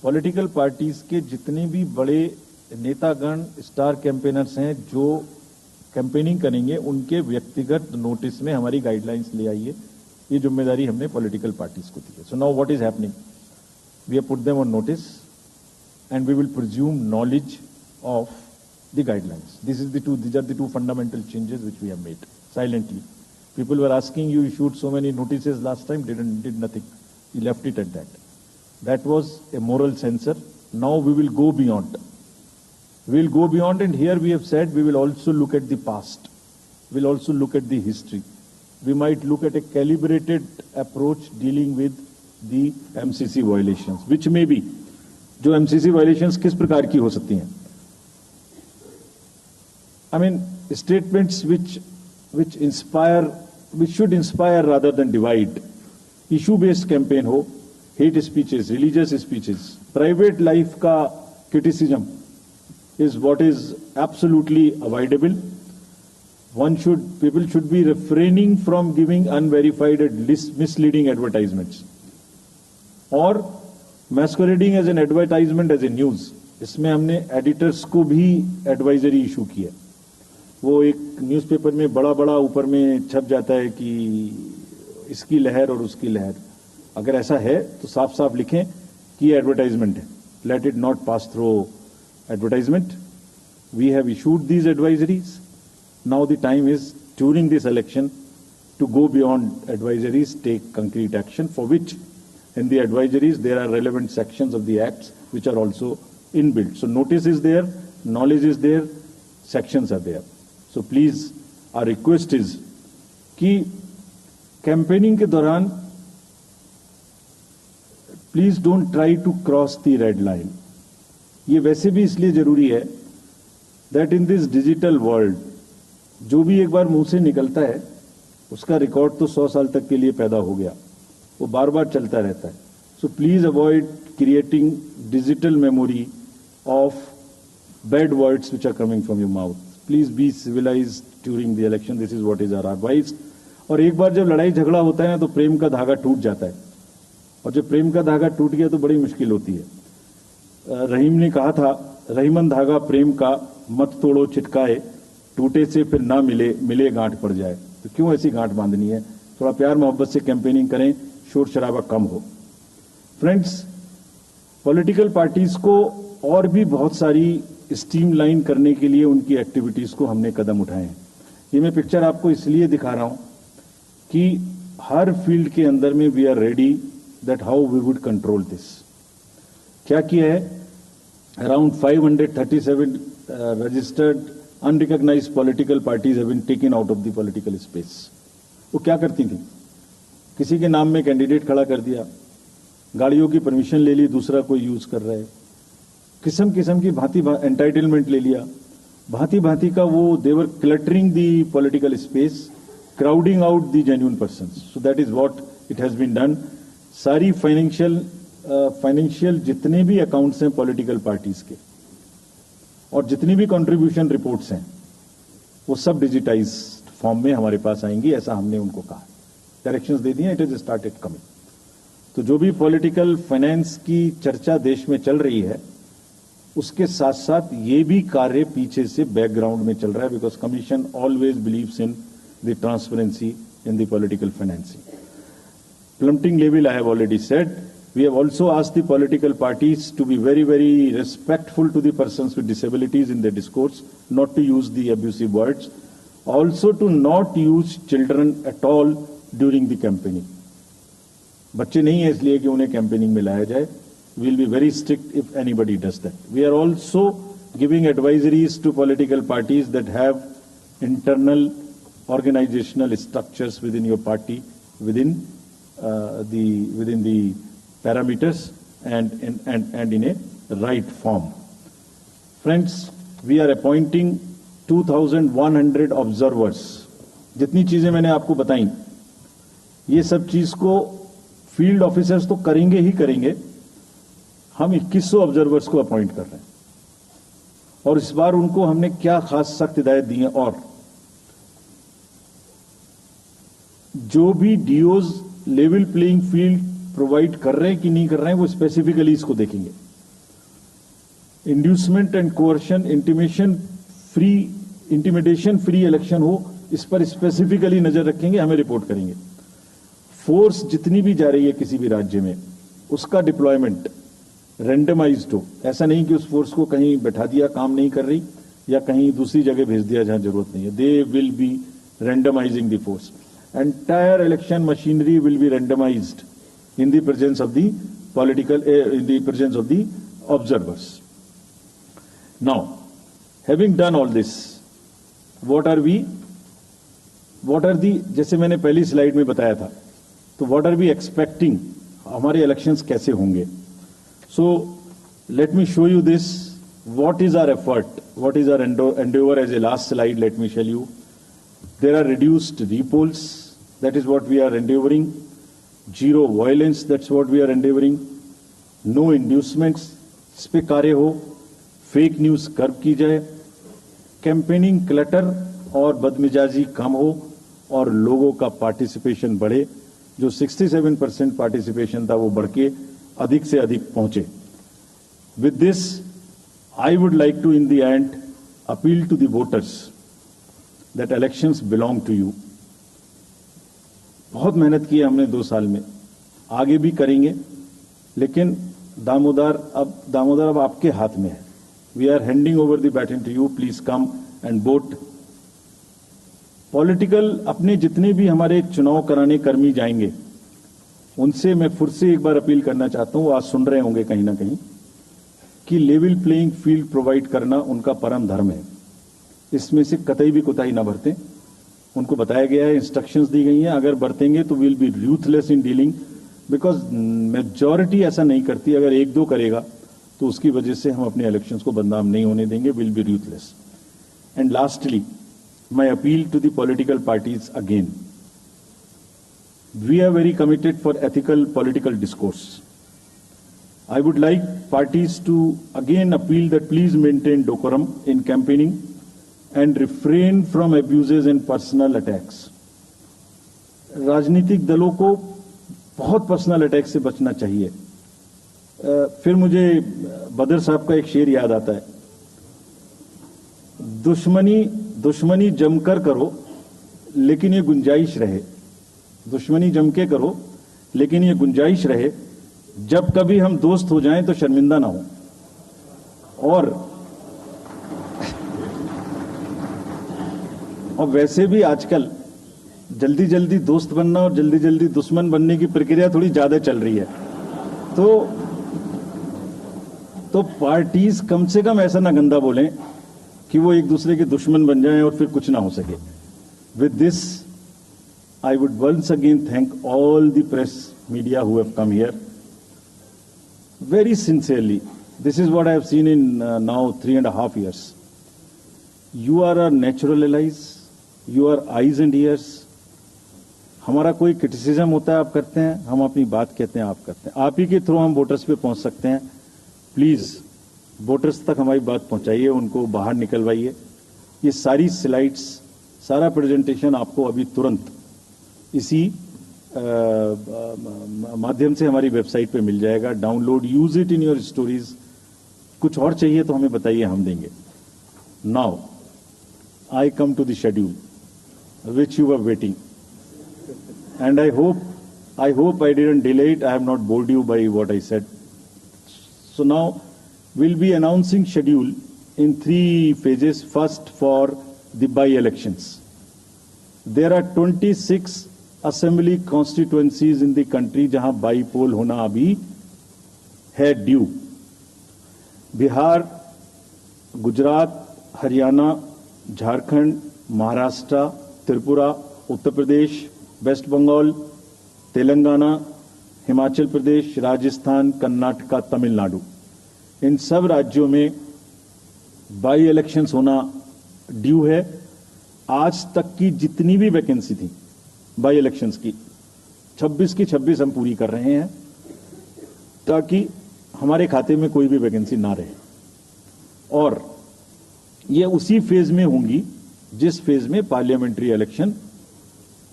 Political parties के जितने भी बड़े नेतागण, star campaigners हैं जो campaigning करेंगे, उनके व्यक्तिगत नोटिस में हमारी गाइडलाइंस ले आइए। ये जिम्मेदारी हमने पॉलिटिकल पार्टीज को दी है। So now what is happening, we have put them on notice and we will presume knowledge of the guidelines. These are the two fundamental changes which we have made silently. People were asking, you issued so many notices last time, did nothing. You left it at that. That was a moral censor. Now we will go beyond. We will go beyond, and here we have said we will also look at the past. We will also look at the history. We might look at a calibrated approach dealing with the MCC violations, which may be, जो MCC violations किस प्रकार की हो सकती हैं। I mean statements which should inspire rather than divide. Issue based campaign हो, hate speeches, religious speeches, private life का criticism is what is absolutely avoidable. People should be refraining from giving unverified and misleading advertisements, or masquerading as an advertisement as a news. इसमें हमने editors को भी advisory issue किया। वो एक newspaper में बड़ा बड़ा ऊपर में छप जाता है कि इसकी लहर और उसकी लहर। अगर ऐसा है तो साफ साफ लिखें कि ये एडवर्टाइजमेंट है। Let it not pass through advertisement. We have issued these advisories. Now the time is during this election to go beyond advisories, take concrete action, for which in the advisories there are relevant sections of the acts which are also inbuilt. So notice is there, knowledge is there, sections are there. So please, our request is कि campaigning के दौरान please don't try to cross the red line. ये वैसे भी इसलिए जरूरी है that in this digital world जो भी एक बार मुंह से निकलता है उसका रिकॉर्ड तो 100 साल तक के लिए पैदा हो गया, वो बार बार चलता रहता है। So please avoid creating digital memory of bad words which are coming from your mouth. Please be civilised during the election, this is what is our advice. और एक बार जब लड़ाई झगड़ा होता है ना तो प्रेम का धागा टूट जाता है, और जब प्रेम का धागा टूट गया तो बड़ी मुश्किल होती है। रहीम ने कहा था, रहीमन धागा प्रेम का मत तोड़ो चिटकाए, टूटे से फिर ना मिले, मिले गांठ पड़ जाए। तो क्यों ऐसी गांठ बांधनी है? थोड़ा प्यार मोहब्बत से कैंपेनिंग करें, शोर शराबा कम हो। फ्रेंड्स, पॉलिटिकल पार्टीज को और भी बहुत सारी स्ट्रीमलाइन करने के लिए उनकी एक्टिविटीज को हमने कदम उठाए हैं। ये मैं पिक्चर आपको इसलिए दिखा रहा हूं कि हर फील्ड के अंदर में we are ready that how we would control this. क्या किया है? Around 537 registered unrecognized political parties have been taken out of the political space. वो क्या करती थी? किसी के नाम में कैंडिडेट खड़ा कर दिया, गाड़ियों की परमिशन ले ली, दूसरा कोई यूज कर रहा है, किस्म किस्म की भांति एंटाइटलमेंट ले लिया, भांति भांति का वो they were cluttering the political space, crowding out the genuine persons. So that is what it has been done. सारी फाइनेंशियल जितने भी अकाउंट्स हैं पॉलिटिकल पार्टीज के और जितनी भी कंट्रीब्यूशन रिपोर्ट्स हैं वो सब डिजिटाइज्ड फॉर्म में हमारे पास आएंगी, ऐसा हमने उनको कहा। डायरेक्शंस दे दिए, इट इज स्टार्टेड कमिंग। तो जो भी पॉलिटिकल फाइनेंस की चर्चा देश में चल रही है उसके साथ साथ ये भी कार्य पीछे से बैकग्राउंड में चल रहा है, because commission always believes in the transparency in the political financing. Plumbing level I have already said. We have also asked the political parties to be very, very respectful to the persons with disabilities in their discourse, not to use the abusive words, also to not use children at all during the campaigning. बच्चे नहीं है इसलिए कि उन्हें campaigning में लाया जाए। We will be very strict if anybody does that. We are also giving advisories to political parties that have internal organizational structures within your party, within the parameters and in a right form. Friends, we are appointing 2,100 observers. जितनी चीजें मैंने आपको बताई, ये सब चीज को field officers तो करेंगे ही करेंगे। हम 2100 ऑब्जर्वर्स को अपॉइंट कर रहे हैं और इस बार उनको हमने क्या खास सख्त हिदायत दी है, और जो भी डीओज लेवल प्लेइंग फील्ड प्रोवाइड कर रहे हैं कि नहीं कर रहे हैं वो स्पेसिफिकली इसको देखेंगे। Inducement and coercion, intimidation free election हो, इस पर स्पेसिफिकली नजर रखेंगे, हमें रिपोर्ट करेंगे। फोर्स जितनी भी जा रही है किसी भी राज्य में उसका डिप्लॉयमेंट रैंडमाइज्ड हो। ऐसा नहीं कि उस फोर्स को कहीं बैठा दिया, काम नहीं कर रही, या कहीं दूसरी जगह भेज दिया जहां जरूरत नहीं है। They will be randomising the force. Entire election machinery will be randomised in the presence of the in the presence of the observers. Now, having done all this, what are the, जैसे मैंने पहली slide में बताया था, तो what are we expecting, हमारे elections कैसे होंगे? So, let me show you this. What is our effort? What is our endeavor? As a last slide, let me tell you. There are reduced repolls. That is what we are endeavoring. Zero violence, that's what we are endeavoring. No inducements, इस पे कार्य हो। Fake news कर्ब की जाए, campaigning clutter और बदमिजाजी कम हो और लोगों का पार्टिसिपेशन बढ़े। जो 67% पार्टिसिपेशन था वो बढ़ के अधिक से अधिक पहुंचे। With this I would like to, in the end, appeal to the voters that elections belong to you. बहुत मेहनत की है हमने 2 साल में, आगे भी करेंगे, लेकिन दामोदर अब आपके हाथ में है. We are handing over the baton to you. Please come and vote. Political अपने जितने भी हमारे चुनाव कराने कर्मी जाएंगे, उनसे मैं फिर से एक बार अपील करना चाहता हूं, आज सुन रहे होंगे कहीं ना कहीं, कि लेवल प्लेइंग फील्ड प्रोवाइड करना उनका परम धर्म है. इसमें से कतई भी कोताही ना बरतें. उनको बताया गया है, इंस्ट्रक्शंस दी गई हैं, अगर बरतेंगे तो will be ruthless in dealing, because majority ऐसा नहीं करती. अगर 1-2 करेगा तो उसकी वजह से हम अपने इलेक्शंस को बदनाम नहीं होने देंगे. Will be ruthless. And lastly, my appeal to the political parties again. We are very committed for ethical political discourse. I would like parties to again appeal that please maintain decorum in campaigning and refrain from abuses and personal attacks. राजनीतिक दलों को बहुत personal attack से बचना चाहिए. फिर मुझे बदर साहब का एक शेर याद आता है, दुश्मनी जमकर करो लेकिन ये गुंजाइश रहे. दुश्मनी जम के करो लेकिन ये गुंजाइश रहे, जब कभी हम दोस्त हो जाएं तो शर्मिंदा ना हो. और वैसे भी आजकल जल्दी जल्दी दोस्त बनना और जल्दी जल्दी दुश्मन बनने की प्रक्रिया थोड़ी ज्यादा चल रही है. तो पार्टीज कम से कम ऐसा ना गंदा बोलें कि वो एक दूसरे के दुश्मन बन जाएं और फिर कुछ ना हो सके. With this I would once again thank all the press media who have come here very sincerely. This is what I have seen in now 3.5 years. You are our natural allies, you are eyes and ears. हमारा कोई criticism होता है आप करते हैं, हम अपनी बात कहते हैं आप करते हैं. आप ही के थ्रू हम वोटर्स पे पहुंच सकते हैं. प्लीज वोटर्स तक हमारी बात पहुंचाइए, उनको बाहर निकलवाइए. ये सारी स्लाइड्स, सारा प्रेजेंटेशन आपको अभी तुरंत इसी माध्यम से हमारी वेबसाइट पे मिल जाएगा. Download, use it in your stories. कुछ और चाहिए तो हमें बताइए, हम देंगे. Now I come to the schedule which you were waiting, and I hope I didn't delay it. I have not bored you by what I said. So now we'll be announcing schedule in 3 phases. First, for the by-elections. There are 26 assembly constituencies in the country जहां बाई-पोल होना अभी है due. Bihar, Gujarat, Haryana, Jharkhand, Maharashtra, Tripura, Uttar Pradesh, waste Bengal, Telangana, Himachal Pradesh, Rajasthan, Karnataka, Tamil Nadu, इन सब राज्यों में by elections होना due है. आज तक की जितनी भी वैकेंसी थी बाई इलेक्शंस की, 26 की 26 हम पूरी कर रहे हैं ताकि हमारे खाते में कोई भी वैकेंसी ना रहे. और ये उसी फेज में होंगी जिस फेज में पार्लियामेंट्री इलेक्शन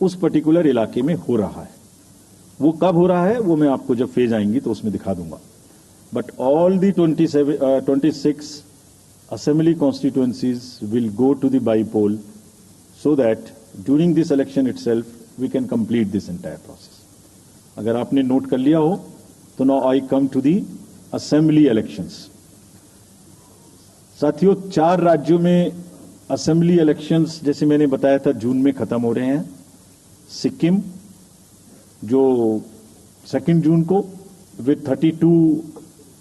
उस पर्टिकुलर इलाके में हो रहा है. वो कब हो रहा है वो मैं आपको जब फेज आएंगी तो उसमें दिखा दूंगा. But all the 26 assembly constituencies will go to the by-poll so that during this election itself we can complete this entire process. अगर आपने नोट कर लिया हो तो now I come to the assembly elections. साथियों, 4 राज्यों में असेंबली इलेक्शंस जैसे मैंने बताया था जून में खत्म हो रहे हैं. सिक्किम जो 2 जून को with 32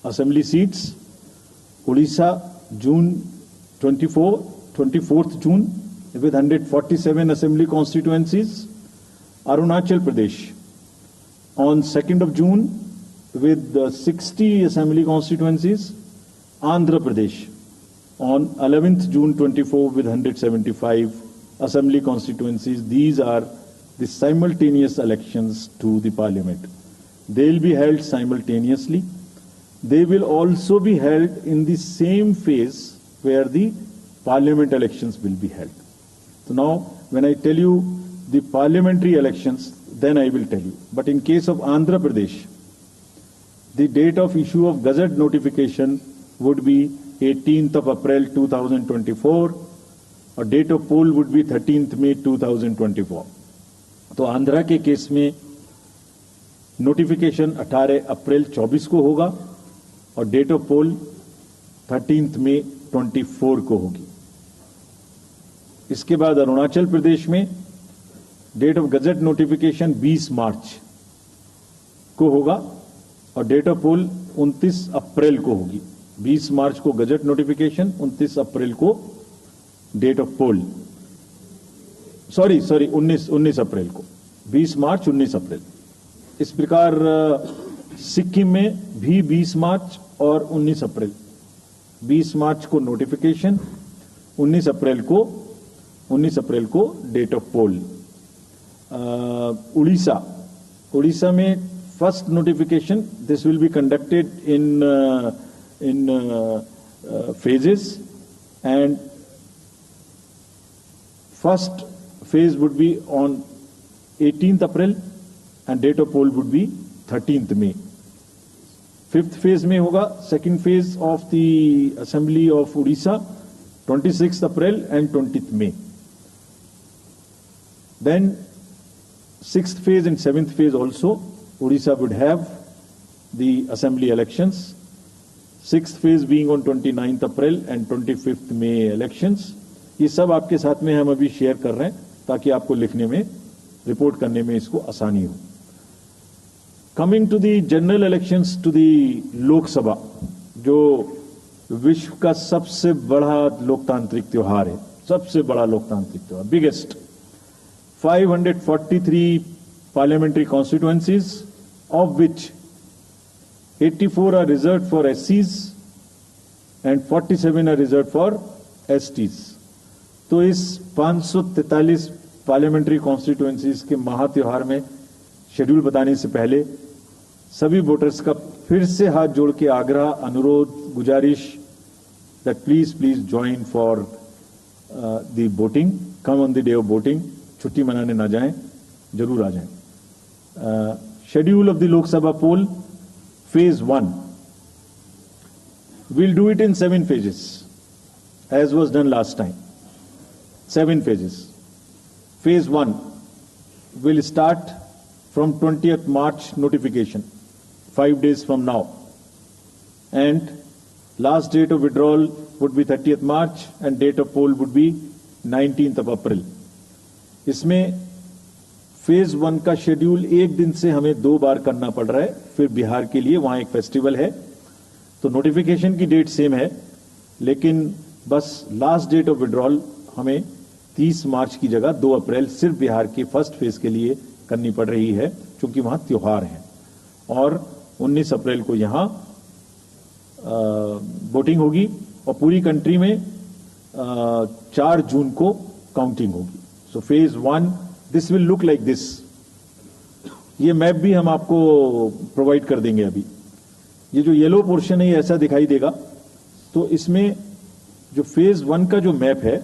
assembly seats, Orissa June 24th June with 147 assembly constituencies, Arunachal Pradesh on 2nd of June with 60 assembly constituencies, Andhra Pradesh on 11th June 24 with 175 assembly constituencies. These are the simultaneous elections to the parliament. They will be held simultaneously. They will also be held in the same phase where the parliament elections will be held. So now, when I tell you the parliamentary elections, then I will tell you. But in case of Andhra Pradesh, the date of issue of Gazette notification would be 18th of April 2024 और date of poll would be 13th May 2024। तो आंध्रा के case में notification 18 अप्रैल 24 को होगा और date of pole 13th May 24 को होगी। इसके बाद अरुणाचल प्रदेश में डेट ऑफ गजट नोटिफिकेशन 20 मार्च को होगा और डेट ऑफ पोल 29 अप्रैल को होगी। 20 मार्च को गजट नोटिफिकेशन, 29 अप्रैल को डेट ऑफ पोल, सॉरी 19 अप्रैल को, 20 मार्च 19 अप्रैल। इस प्रकार सिक्किम में भी 20 मार्च और 19 अप्रैल, 20 मार्च को नोटिफिकेशन, 19 अप्रैल को डेट ऑफ पोल। उड़ीसा में first notification, this will be conducted in phases and first phase would be on 18th April and date of poll would be 13th May। Fifth phase में होगा second phase of the assembly of Orissa 26th April and 20th May। Then sixth phase and seventh phase also Odisha would have the assembly elections, sixth phase being on 29th April and 25th May elections। ये सब आपके साथ में हम अभी share कर रहे हैं ताकि आपको लिखने में, रिपोर्ट करने में इसको आसानी हो। Coming to the general elections to the Lok Sabha, जो विश्व का सबसे बड़ा लोकतांत्रिक त्योहार है, सबसे बड़ा लोकतांत्रिक त्योहार, biggest. 543 parliamentary constituencies, of which 84 are reserved for SCs and 47 are reserved for STs। तो इस 543 पार्लियामेंट्री कॉन्स्टिट्यूएंसीज के महात्योहार में शेड्यूल बताने से पहले सभी वोटर्स का फिर से हाथ जोड़ के आग्रह, अनुरोध, गुजारिश that please join for the voting, come on the day of voting. छुट्टी मनाने ना जाएं, जरूर आ जाएं। Schedule of the Lok Sabha poll phase 1, we'll do it in 7 phases as was done last time। 7 phases। phase 1 will start from 20th March notification, 5 days from now, and last date of withdrawal would be 30th March and date of poll would be 19th of April। इसमें phase 1 का schedule एक दिन से हमें 2 बार करना पड़ रहा है। फिर बिहार के लिए वहां एक फेस्टिवल है, तो नोटिफिकेशन की डेट सेम है, लेकिन बस लास्ट डेट ऑफ विड्रॉल हमें 30 मार्च की जगह 2 अप्रैल सिर्फ बिहार के फर्स्ट फेज के लिए करनी पड़ रही है, क्योंकि वहां त्योहार है। और 19 अप्रैल को यहां वोटिंग होगी और पूरी कंट्री में 4 जून को काउंटिंग होगी। So phase 1 this will look like this. ये मैप भी हम आपको प्रोवाइड कर देंगे। अभी ये जो येलो पोर्शन है ये ऐसा दिखाई देगा। तो इसमें जो फेज 1 का जो मैप है,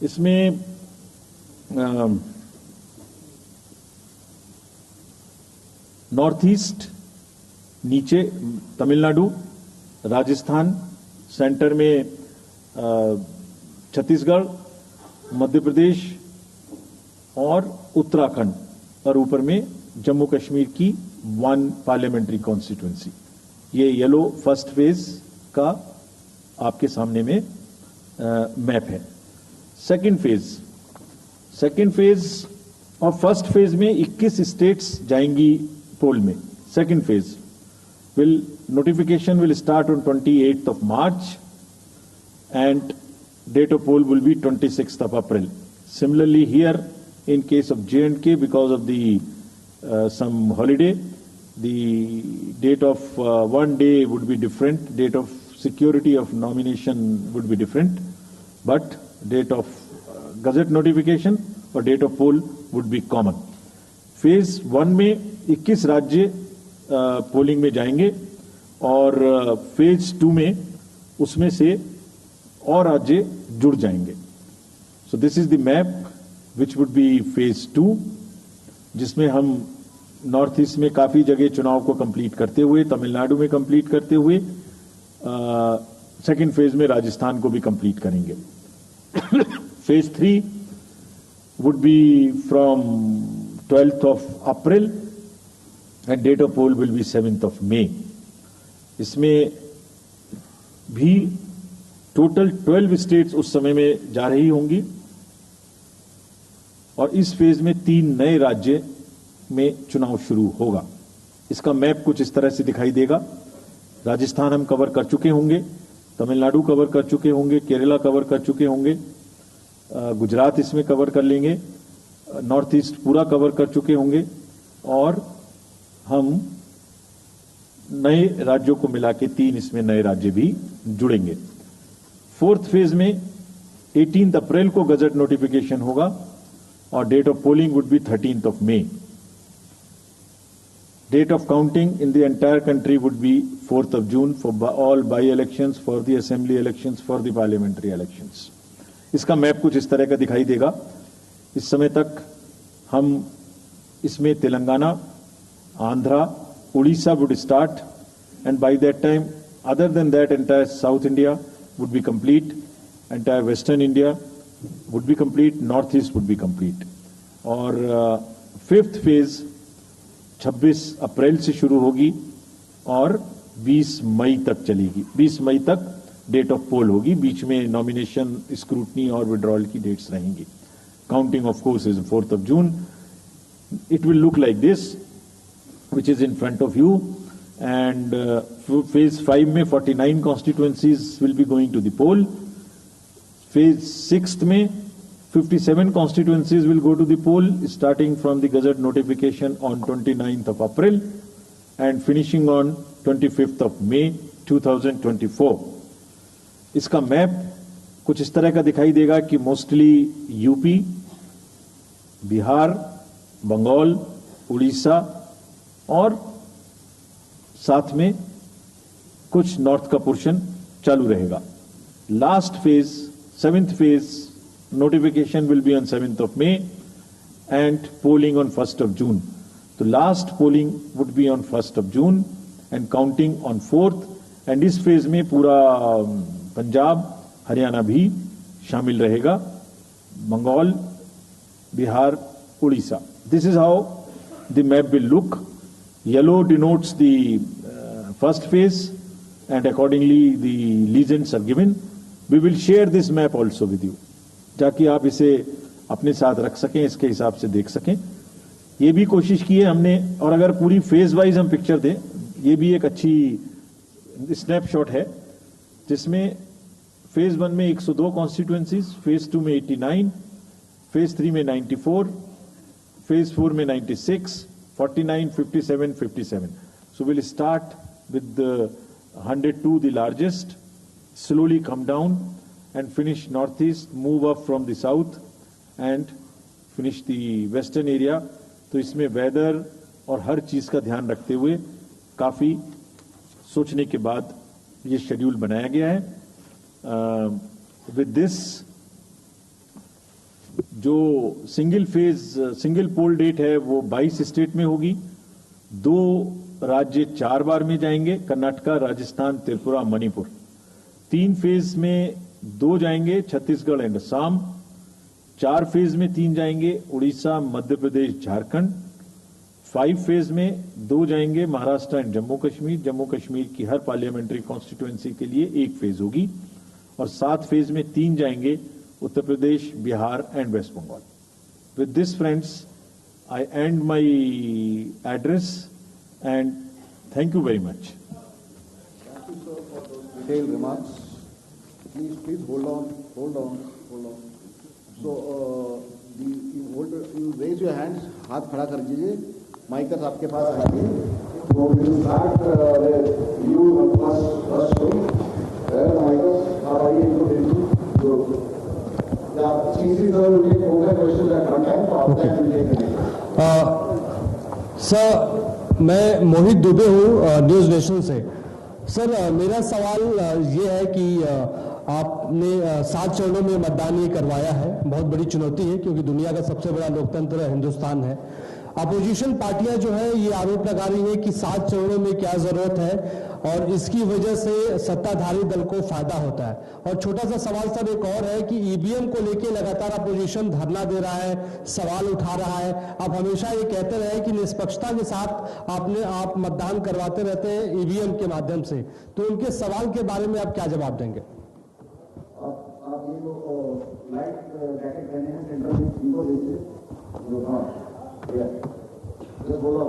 इसमें नॉर्थ ईस्ट, नीचे तमिलनाडु, राजस्थान, सेंटर में छत्तीसगढ़, मध्य प्रदेश और उत्तराखंड, और ऊपर में जम्मू कश्मीर की 1 पार्लियामेंट्री कॉन्स्टिट्यूएंसी। ये येलो फर्स्ट फेज का आपके सामने में मैप है। सेकंड फेज और फर्स्ट फेज में 21 स्टेट्स जाएंगी पोल में। Second phase notification will start on 28th of March and date of poll will be 26th of April। Similarly here in case of J&K, because of the some holiday, the date of one day would be different, date of security of nomination would be different, but date of gazette notification और date of poll would be common। Phase 1 में 21 राज्य polling में जाएंगे और phase 2 में उसमें से और राज्य जुड़ जाएंगे। सो this is the map which would be phase 2, जिसमें हम नॉर्थ ईस्ट में काफी जगह चुनाव को कंप्लीट करते हुए, तमिलनाडु में कंप्लीट करते हुए सेकेंड फेज में राजस्थान को भी कंप्लीट करेंगे। Phase 3 would be from 12th of April and date of poll will be 7th of May. इसमें भी टोटल 12 स्टेट्स उस समय में जा रही होंगी और इस फेज में 3 नए राज्य में चुनाव शुरू होगा। इसका मैप कुछ इस तरह से दिखाई देगा। राजस्थान हम कवर कर चुके होंगे, तमिलनाडु कवर कर चुके होंगे, केरला कवर कर चुके होंगे, गुजरात इसमें कवर कर लेंगे, नॉर्थ ईस्ट पूरा कवर कर चुके होंगे और हम नए राज्यों को मिला के 3 इसमें नए राज्य भी जुड़ेंगे। फोर्थ फेज में 18 अप्रैल को गजट नोटिफिकेशन होगा और date of polling would be 13th of May. Date of counting in the entire country would be 4th of June for all by-elections, for the assembly elections, for the parliamentary elections. इसका map कुछ इस तरह का दिखाई देगा। इस समय तक हम इसमें Telangana, Andhra, Orissa would start and by that time other than that entire South India would be complete, entire Western India would be complete, North East would be complete. और फिफ्थ फेज 26 अप्रैल से शुरू होगी और 20 मई तक चलेगी। 20 मई तक डेट ऑफ पोल होगी, बीच में नॉमिनेशन, स्क्रूटनी और विड्रॉल की डेट्स रहेंगी। Counting of course is 4th of June. It will look like this, which is in front of you, and phase 5 में 49 constituencies will be going to the poll. Phase 6 में 57 constituencies will go to the poll, starting from the Gazette notification on 29th of April and finishing on 25th of May 2024. इसका map कुछ इस तरह का दिखाई देगा कि मोस्टली यूपी, बिहार, बंगाल, उड़ीसा और साथ में कुछ नॉर्थ का पोर्शन चालू रहेगा। Last phase, 7th phase, notification will be on 7th of May and polling on 1st of June. So last polling would be on 1st of June and counting on 4th, and इस phase में पूरा पंजाब, हरियाणा भी शामिल रहेगा, Bengal, Bihar, Orissa. This is how the map will look. Yellow denotes the first phase and accordingly the legends are given. We will share this map also with you, ताकि आप इसे अपने साथ रख सकें, इसके हिसाब से देख सकें। ये भी कोशिश की है हमने, और अगर पूरी फेज वाइज हम पिक्चर दें, ये भी एक अच्छी स्नैपशॉट है जिसमें फेज 1 में 102 कॉन्स्टिट्यूएंसीज, फेज 2 में 89, फेज 3 में 94, फेज 4 में 96, 49, 57, 57. So we'll start with the 102, the largest, slowly come down and finish northeast, move up from the south and finish the western area. तो इसमें वेदर और हर चीज का ध्यान रखते हुए काफी सोचने के बाद ये शेड्यूल बनाया गया है। विद दिस जो single phase, single poll date है वो 22 स्टेट में होगी। 2 राज्य 4 बार में जाएंगे, कर्नाटका, राजस्थान, त्रिपुरा, मणिपुर। 3 फेज में 2 जाएंगे, छत्तीसगढ़ एंड असम। 4 फेज में 3 जाएंगे, उड़ीसा, मध्य प्रदेश, झारखंड। 5 फेज में 2 जाएंगे, महाराष्ट्र एंड जम्मू कश्मीर। जम्मू कश्मीर की हर पार्लियामेंट्री कॉन्स्टिट्यूएंसी के लिए 1 फेज होगी। और 7 फेज में 3 जाएंगे, Uttar Pradesh, Bihar and West Bengal. With this friends, I end my address and thank you very much. Detailed remarks. Please hold on. So, you raise your hands, हाथ खड़ा कर दीजिए, माइकर्स आपके पास आ जाइए। So we will start you first show. Michael, how are you introducing? So, yeah, CC sir will take all the questions at one time. So after that we take it. Sir, मैं मोहित दुबे हूँ news nation से। Sir, मेरा सवाल ये है कि आपने 7 चरणों में मतदान ये करवाया है, बहुत बड़ी चुनौती है क्योंकि दुनिया का सबसे बड़ा लोकतंत्र हिंदुस्तान है। अपोजिशन पार्टियां जो है ये आरोप लगा रही है कि 7 चरणों में क्या जरूरत है और इसकी वजह से सत्ताधारी दल को फायदा होता है। और छोटा सा सवाल सर एक और है कि ईवीएम को लेकर लगातार अपोजिशन धरना दे रहा है, सवाल उठा रहा है। आप हमेशा ये कहते रहे कि निष्पक्षता के साथ आप मतदान करवाते रहते हैं ईवीएम के माध्यम से, तो उनके सवाल के बारे में आप क्या जवाब देंगे? आप ये जो लाइट जैकेट पहने हैं सेंटर में इनको देखिए, बोलो।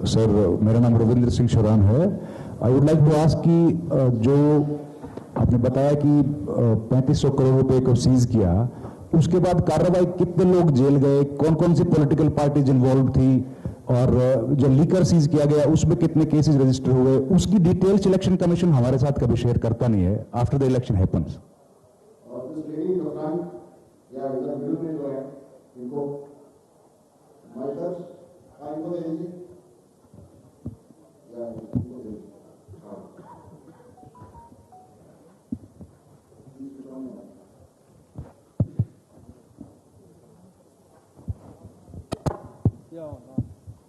सर, मेरा नाम रविंद्र सिंह शोरान है। I would like to ask कि जो आपने बताया कि 3500 करोड़ रुपए को सीज किया, उसके बाद कार्रवाई कितने लोग जेल गए, कौन कौन सी पॉलिटिकल पार्टीज इन्वॉल्व थी, और जो लीकर सीज किया गया उसमें कितने केसेस रजिस्टर हुए, उसकी डिटेल्स इलेक्शन कमीशन हमारे साथ कभी शेयर करता नहीं है आफ्टर द इलेक्शन हैपन्स। और उस लेडी या इधर मिडिल में जो है इनको माइकर्स इनको दे दीजिए या इनको दे दीजिए।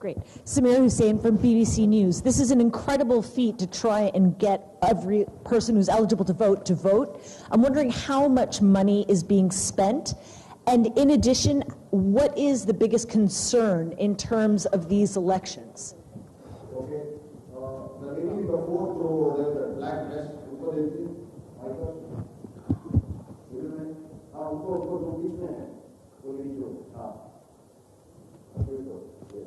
Great. Samir Hussain from BBC News. This is an incredible feat to try and get every person who's eligible to vote. I'm wondering how much money is being spent. And in addition, what is the biggest concern in terms of these elections? Okay. The lady before through the black dress, उनको देखिए, Michael, middle में, उनको जो बीच में है, वो lady जो, yes.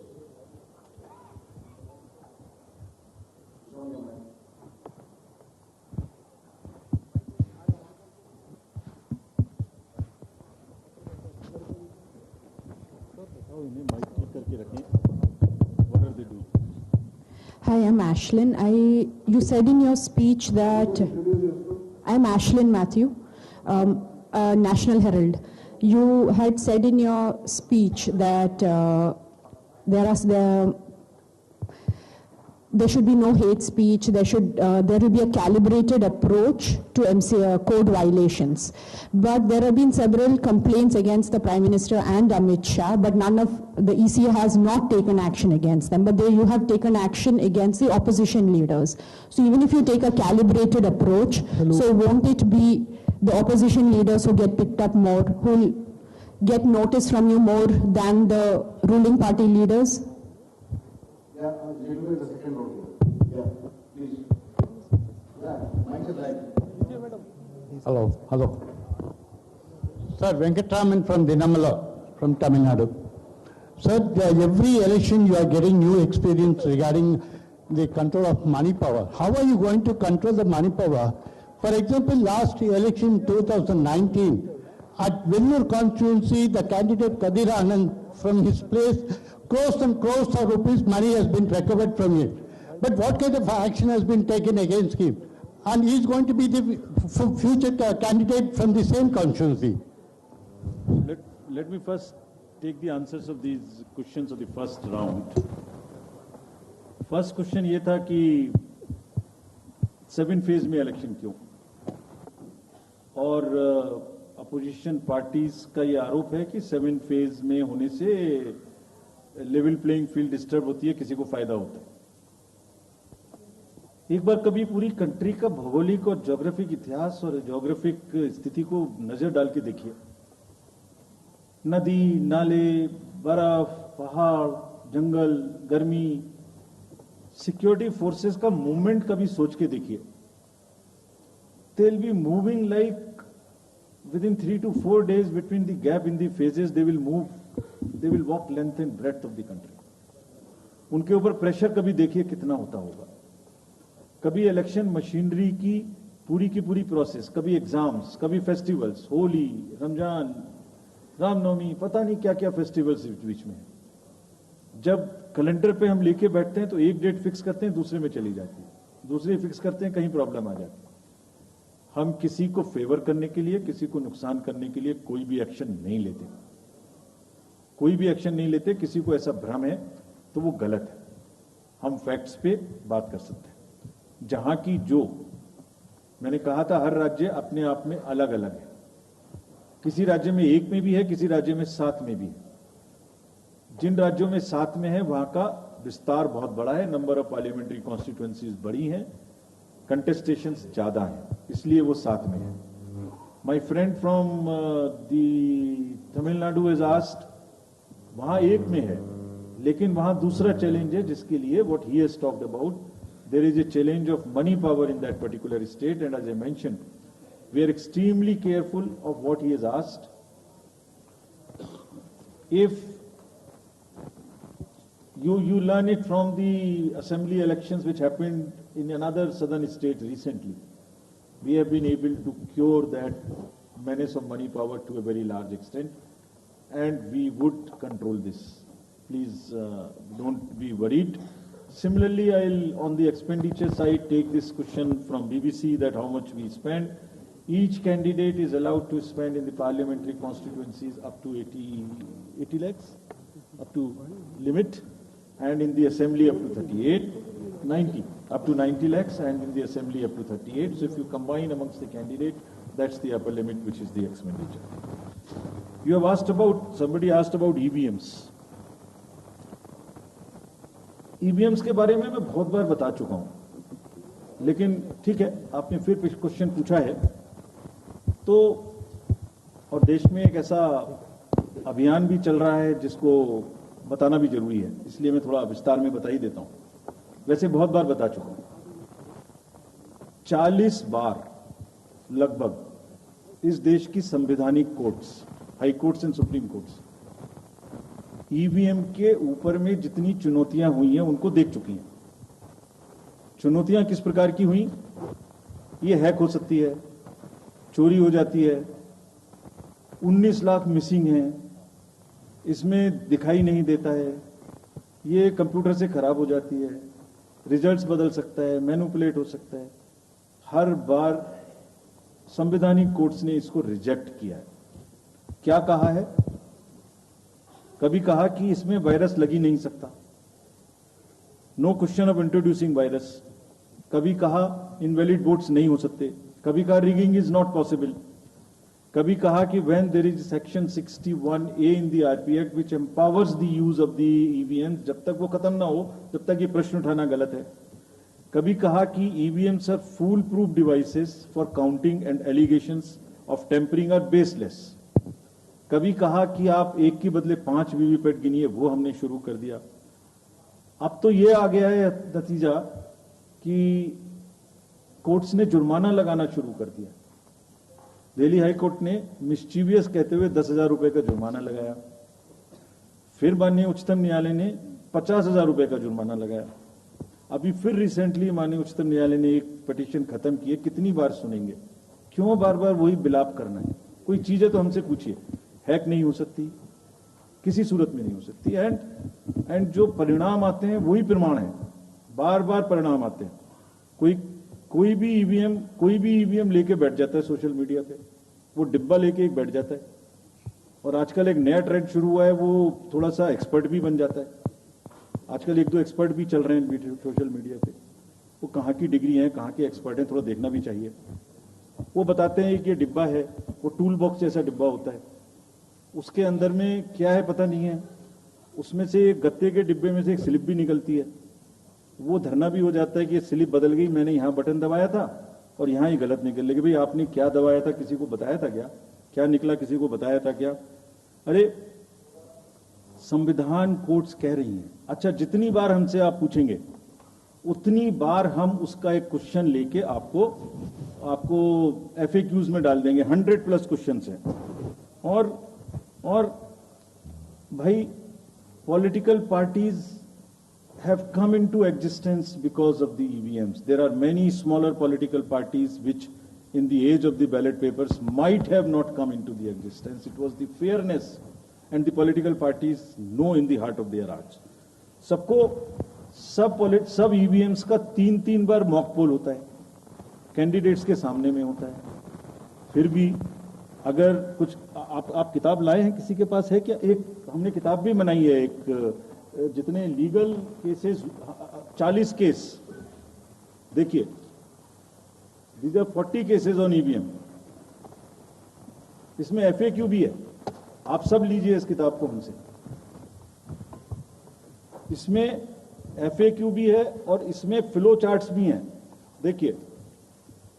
Hi, I'm Ashlyn. You said in your speech that I'm Ashlyn Matthew, National Herald. You had said in your speech that there should be no hate speech. There will be a calibrated approach to code violations. But there have been several complaints against the Prime Minister and Amit Shah, but none of the EC has not taken action against them. But you have taken action against the opposition leaders. So even if you take a calibrated approach, so won't it be the opposition leaders who get picked up more, who will get notice from you more than the ruling party leaders? Yeah, gentlemen, the second row here. Yeah, please. Yeah, mic is right. Hello. Sir, Venkatraman from Dinamala, from Tamil Nadu. Sir, every election you are getting new experience regarding the control of money power. How are you going to control the money power? For example, last election 2019, at Vellore constituency, the candidate Kadir Anand from his place, crores and crores of rupees money has been recovered from it. But what kind of action has been taken against him? And he is going to be the future candidate from the same constituency. Let me first take the answers of these questions of the first round. First question ये था कि 7 phase में election क्यों, और opposition parties का ये आरोप है कि 7 फेज में होने से लेवल प्लेइंग फील्ड डिस्टर्ब होती है, किसी को फायदा होता है। एक बार कभी पूरी कंट्री का भौगोलिक और ज्योग्राफिक इतिहास और ज्योग्राफिक स्थिति को नजर डाल के देखिए। नदी, नाले, बर्फ, पहाड़, जंगल, गर्मी, सिक्योरिटी फोर्सेस का मूवमेंट कभी सोच के देखिए। दे will be moving like within 3 to 4 days between the gap in the phases, they will move, they will walk length and breadth of the country. उनके ऊपर प्रेशर कभी देखिए कितना होता होगा। कभी इलेक्शन मशीनरी की पूरी प्रोसेस, कभी एग्जाम्स, कभी फेस्टिवल्स, होली, रमजान, रामनवमी, पता नहीं क्या क्या फेस्टिवल्स बीच में। जब कैलेंडर पे हम लेके बैठते हैं तो एक डेट फिक्स करते हैं, दूसरे में चली जाती है, दूसरे फिक्स करते हैं, कहीं प्रॉब्लम आ जाती है। हम किसी को फेवर करने के लिए, किसी को नुकसान करने के लिए कोई भी एक्शन नहीं लेते, कोई भी एक्शन नहीं लेते। किसी को ऐसा भ्रम है तो वो गलत है। हम फैक्ट्स पे बात कर सकते हैं। जहां की जो मैंने कहा था, हर राज्य अपने आप में अलग अलग है। किसी राज्य में 1 में भी है, किसी राज्य में 7 में भी है। जिन राज्यों में 7 में है वहां का विस्तार बहुत बड़ा है, नंबर ऑफ पार्लियामेंट्री कॉन्स्टिट्यूएंसीज बड़ी हैं, कंटेस्टेशंस ज्यादा हैं, इसलिए वो 7 में है। My friend from the Tamil Nadu is asked, वहां 1 में है, लेकिन वहां दूसरा चैलेंज है जिसके लिए what he has talked about, there is a challenge of money power in that particular state, and as I mentioned we are extremely careful of what he has asked. If you learn it from the assembly elections which happened in another southern state recently, we have been able to cure that menace of money power to a very large extent, and we would control this. Please don't be worried. Similarly, I'll on the expenditure side take this question from BBC that how much we spend. Each candidate is allowed to spend in the parliamentary constituencies up to 80 lakhs, up to limit, and in the assembly up to 90, up to 90 lakhs, and in the assembly up to 38. So if you combine amongst the candidates, that's the upper limit, which is the expenditure. You have asked about, somebody asked about EVMs. EVMs के बारे में मैं बहुत बार बता चुका हूं, लेकिन ठीक है, आपने फिर क्वेश्चन पूछा है तो, और देश में एक ऐसा अभियान भी चल रहा है जिसको बताना भी जरूरी है, इसलिए मैं थोड़ा विस्तार में बता ही देता हूं। वैसे बहुत बार बता चुका हूं, 40 बार लगभग इस देश की संवैधानिक courts, high courts and supreme courts EVM के ऊपर में जितनी चुनौतियां हुई हैं उनको देख चुकी हैं। चुनौतियां किस प्रकार की हुई? ये हैक हो सकती है, चोरी हो जाती है, 19 लाख मिसिंग हैं, इसमें दिखाई नहीं देता है, ये कंप्यूटर से खराब हो जाती है, रिजल्ट्स बदल सकता है, मैनिपुलेट हो सकता है। हर बार संवैधानिक कोर्ट्स ने इसको रिजेक्ट किया है। क्या कहा है? कभी कहा कि इसमें वायरस लग ही नहीं सकता, no question of introducing virus. कभी कहा इनवैलिड वोट्स नहीं हो सकते, कभी कहा रिगिंग इज नॉट पॉसिबल, कभी कहा कि when there is section 61A in the RP act which empowers the use of the EVM, जब तक वो खत्म ना हो तब तक ये प्रश्न उठाना गलत है। कभी कहा कि EVMs are fool proof devices for counting and allegations of tampering are baseless. कभी कहा कि आप 1 के बदले 5 वीवीपैट गिनिए, वो हमने शुरू कर दिया। अब तो ये आ गया है नतीजा कि कोर्ट्स ने जुर्माना लगाना शुरू कर दिया। दिल्ली हाई कोर्ट ने मिस्चीवियस कहते हुए 10,000 रुपए का जुर्माना लगाया, फिर माननीय उच्चतम न्यायालय ने 50,000 रुपए का जुर्माना लगाया। अभी फिर रिसेंटली माननीय उच्चतम न्यायालय ने एक पिटीशन खत्म की है। कितनी बार सुनेंगे? क्यों बार बार वही बिलाप करना है? कोई चीज है तो हमसे पूछिए। हैक नहीं हो सकती, किसी सूरत में नहीं हो सकती, एंड जो परिणाम आते हैं वही प्रमाण है, बार बार परिणाम आते हैं। कोई भी ईवीएम लेके बैठ जाता है सोशल मीडिया पे, वो डिब्बा लेके एक बैठ जाता है, और आजकल एक नया ट्रेंड शुरू हुआ है, वो थोड़ा सा एक्सपर्ट भी बन जाता है। आजकल 1-2 एक्सपर्ट भी चल रहे हैं सोशल मीडिया पे, वो कहाँ की डिग्री है, कहाँ के एक्सपर्ट हैं, थोड़ा देखना भी चाहिए। वो बताते हैं कि ये डिब्बा है, वो टूल बॉक्स जैसा डिब्बा होता है, उसके अंदर में क्या है पता नहीं है, उसमें से एक गत्ते के डिब्बे में से एक स्लिप भी निकलती है। वो धरना भी हो जाता है कि ये स्लिप बदल गई, मैंने यहां बटन दबाया था और यहां ही गलत निकल लगी। भाई आपने क्या दबाया था, किसी को बताया था क्या? क्या निकला, किसी को बताया था क्या? अरे संविधान कोर्ट्स कह रही हैं। अच्छा, जितनी बार हमसे आप पूछेंगे उतनी बार हम उसका एक क्वेश्चन लेके आपको FAQs में डाल देंगे। 100+ क्वेश्चन हैं। और भाई political parties have come into existence because of the EVMs. There are many smaller political parties which in the age of the ballot papers might have not come into the existence. It was the fairness and the political parties know in the heart of their hearts. सब EVMs का 3-3 बार mock poll होता है, candidates के सामने में होता है। फिर भी अगर कुछ आप किताब लाए हैं, किसी के पास है क्या? एक हमने किताब भी बनाई है, एक जितने लीगल केसेस 40 केस, देखिए these are 40 cases on EVM, इसमें FAQ भी है। आप सब लीजिए इस किताब को हमसे। इसमें FAQ भी है और इसमें फ्लो चार्ट्स भी हैं। देखिए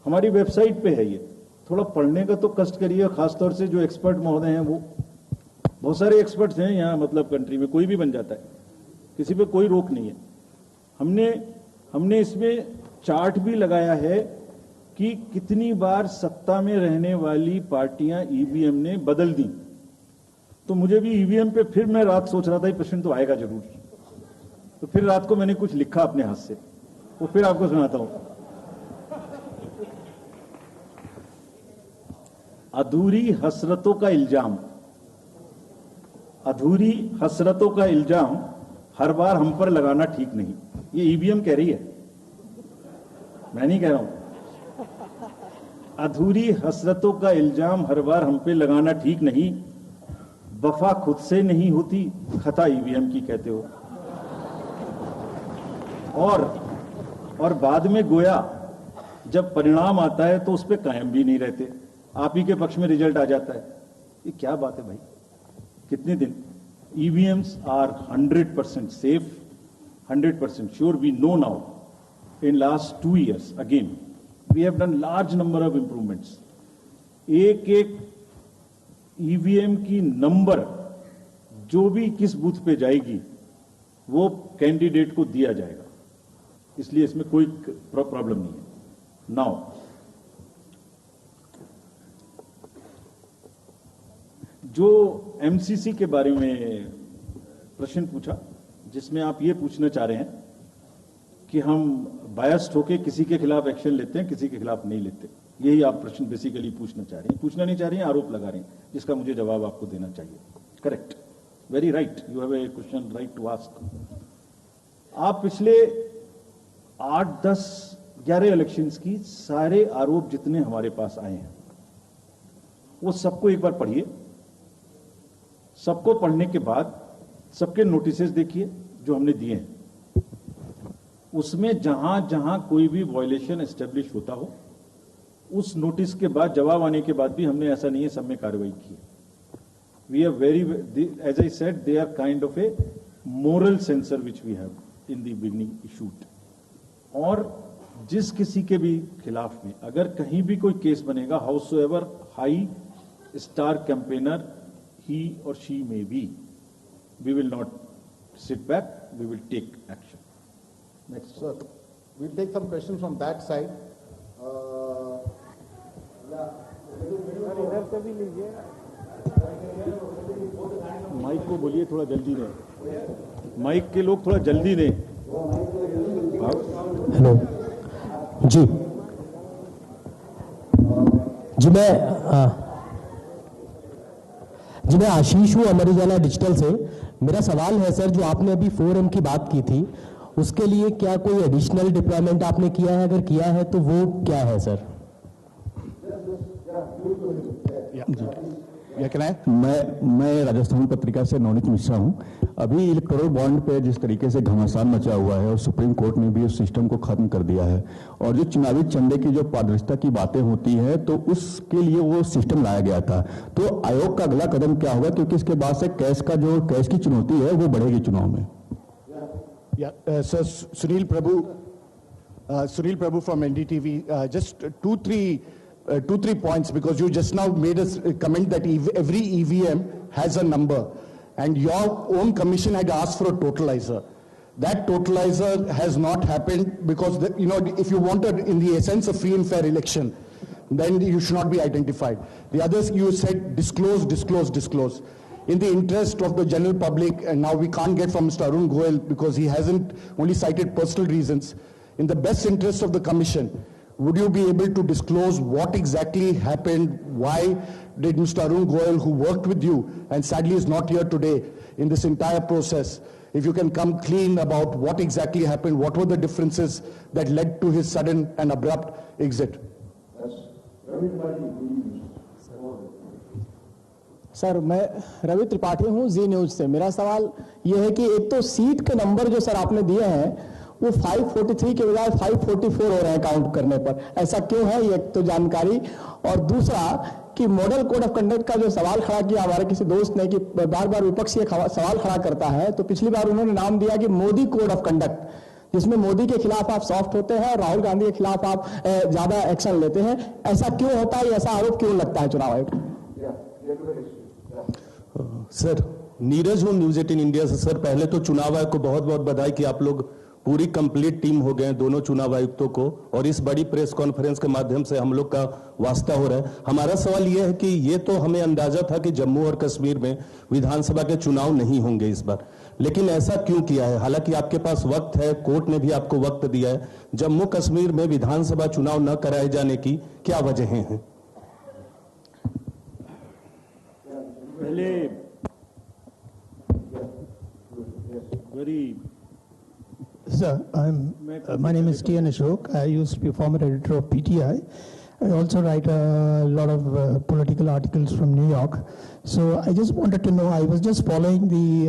हमारी वेबसाइट पे है ये, थोड़ा पढ़ने का तो कष्ट करिए, खासतौर से जो एक्सपर्ट महोदय हैं, वो बहुत सारे एक्सपर्ट्स हैं यहाँ, मतलब कंट्री में कोई भी बन जाता है, किसी पे कोई रोक नहीं है। हमने इसमें चार्ट भी लगाया है कि कितनी बार सत्ता में रहने वाली पार्टियां ईवीएम ने बदल दी। तो मुझे भी ईवीएम पे फिर मैं रात सोच रहा था ये प्रश्न तो आएगा जरूर, तो फिर रात को मैंने कुछ लिखा अपने हाथ से, वो फिर आपको सुनाता हूं। अधूरी हसरतों का इल्जाम, अधूरी हसरतों का इल्जाम हर बार हम पर लगाना ठीक नहीं। ये ईवीएम कह रही है, मैं नहीं कह रहा हूं। अधूरी हसरतों का इल्जाम हर बार हम पे लगाना ठीक नहीं, वफा खुद से नहीं होती, खता ईवीएम की कहते हो। और बाद में गोया जब परिणाम आता है तो उस पे कायम भी नहीं रहते, आप ही के पक्ष में रिजल्ट आ जाता है। ये क्या बात है भाई, कितने दिन? EVMs are 100% safe, 100% sure. We know now in last 2 years again we have done large number of improvements. एक ईवीएम की नंबर जो भी किस बूथ पे जाएगी वो कैंडिडेट को दिया जाएगा, इसलिए इसमें कोई प्रॉब्लम नहीं है। नाउ जो एमसीसी के बारे में प्रश्न पूछा, जिसमें आप ये पूछना चाह रहे हैं कि हम बायस्ड होके किसी के खिलाफ एक्शन लेते हैं, किसी के खिलाफ नहीं लेते, यही आप प्रश्न बेसिकली पूछना चाह रहे हैं। पूछना नहीं चाह रहे हैं, आरोप लगा रहे हैं, जिसका मुझे जवाब आपको देना चाहिए। Correct, very right, you have a question right to ask. आप पिछले 8, 10, 11 इलेक्शंस की सारे आरोप जितने हमारे पास आए हैं वो सबको एक बार पढ़िए। सबको पढ़ने के बाद सबके नोटिसेस देखिए जो हमने दिए हैं, उसमें जहां जहां कोई भी वायलेशन एस्टेब्लिश होता हो, उस नोटिस के बाद जवाब आने के बाद भी हमने ऐसा नहीं है सब में कार्रवाई की। We are very, as I said, they are kind of a moral censor which we have in the beginning issued. और जिस किसी के भी खिलाफ में अगर कहीं भी कोई केस बनेगा, however high star campaigner he or she may be, we will not sit back, we will take action. Next, sir. We'll take some questions from that side. Mike को बोलिए थोड़ा जल्दी दें, माइक के लोग थोड़ा जल्दी दें। हेलो जी, मैं आशीष हूँ, अमर उजाला डिजिटल से। मेरा सवाल है सर, जो आपने अभी 4M की बात की थी, उसके लिए क्या कोई एडिशनल डिप्लॉयमेंट आपने किया है? अगर किया है तो वो क्या है सर? मैं राजस्थान पत्रिका से नवनीत मिश्रा हूं। अभी इलेक्टोरल बॉन्ड पे जिस तरीके से घमासान मचा हुआ है और सुप्रीम कोर्ट ने भी उस सिस्टम को खत्म कर दिया है, और जो चुनावी चंदे की जो पारदर्शिता की बातें होती है, तो उसके लिए वो सिस्टम लाया गया था। तो आयोग का अगला कदम क्या होगा, क्योंकि इसके बाद से कैश की चुनौती है वो बढ़ेगी चुनाव में। Sir, Sunil Prabhu from NDTV, just two, three points, because you just now made a comment that every EVM has a number, and your own commission had asked for a totalizer. That totalizer has not happened because, if you wanted in the essence a free and fair election, then you should not be identified. The others, you said disclose. In the interest of the general public, and now we can't get from Mr. Arun Goel because he hasn't only cited personal reasons. In the best interest of the commission, would you be able to disclose what exactly happened? Why did Mr. Arun Goel, who worked with you and sadly is not here today in this entire process, if you can come clean about what exactly happened, what were the differences that led to his sudden and abrupt exit? Sir, मैं रवि त्रिपाठी हूँ, जी news से। मेरा सवाल यह है कि एक तो सीट के नंबर जो सर आपने दिए हैं वो 543 के बजाय 544 हो रहे हैं काउंट करने पर, ऐसा क्यों है? ये एक तो जानकारी। और दूसरा, कि मॉडल कोड ऑफ कंडक्ट का जो सवाल खड़ा किया हमारे किसी दोस्त ने कि बार बार विपक्ष ये सवाल खड़ा करता है, तो पिछली बार उन्होंने नाम दिया कि मोदी कोड ऑफ कंडक्ट, जिसमें मोदी के खिलाफ आप सॉफ्ट होते हैं और राहुल गांधी के खिलाफ आप ज्यादा एक्शन लेते हैं। ऐसा क्यों होता है, ऐसा आरोप क्यों लगता है चुनाव आयोग? सर, नीरज हूं न्यूज 18 इंडिया से। सर, पहले तो चुनाव आयोग को बहुत बहुत बधाई कि आप लोग पूरी कंप्लीट टीम हो गए दोनों चुनाव आयुक्तों को, और इस बड़ी प्रेस कॉन्फ्रेंस के माध्यम से हम लोग का वास्ता हो रहा है। हमारा सवाल यह है कि ये तो हमें अंदाजा था कि जम्मू और कश्मीर में विधानसभा के चुनाव नहीं होंगे इस बार, लेकिन ऐसा क्यों किया है? हालांकि आपके पास वक्त है, कोर्ट ने भी आपको वक्त दिया है। जम्मू कश्मीर में विधानसभा चुनाव न कराए जाने की क्या वजहें हैं? पहले Sir, my name is T.N. Ashok. I used to be a former editor of PTI. I also write a lot of political articles from New York. So I just wanted to know, I was just following the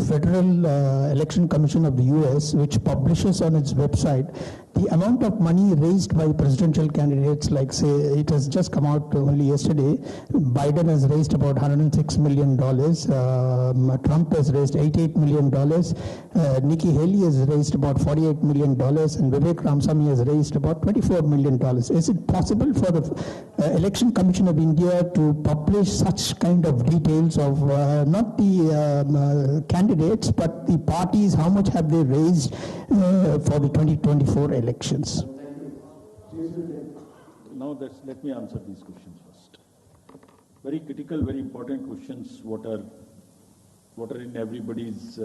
Federal Election Commission of the US, which publishes on its website the amount of money raised by presidential candidates. Like, say, it has just come out only yesterday. Biden has raised about $106 million. Trump has raised $88 million. Nikki Haley has raised about $48 million. And Vivek Ramaswamy has raised about $24 million. Is it possible for the Election Commission of India to publish such kind of details of not the candidates, but the parties? How much have they raised for the 2024 elections? Now let me answer these questions first. Very critical, very important questions. What are in everybody's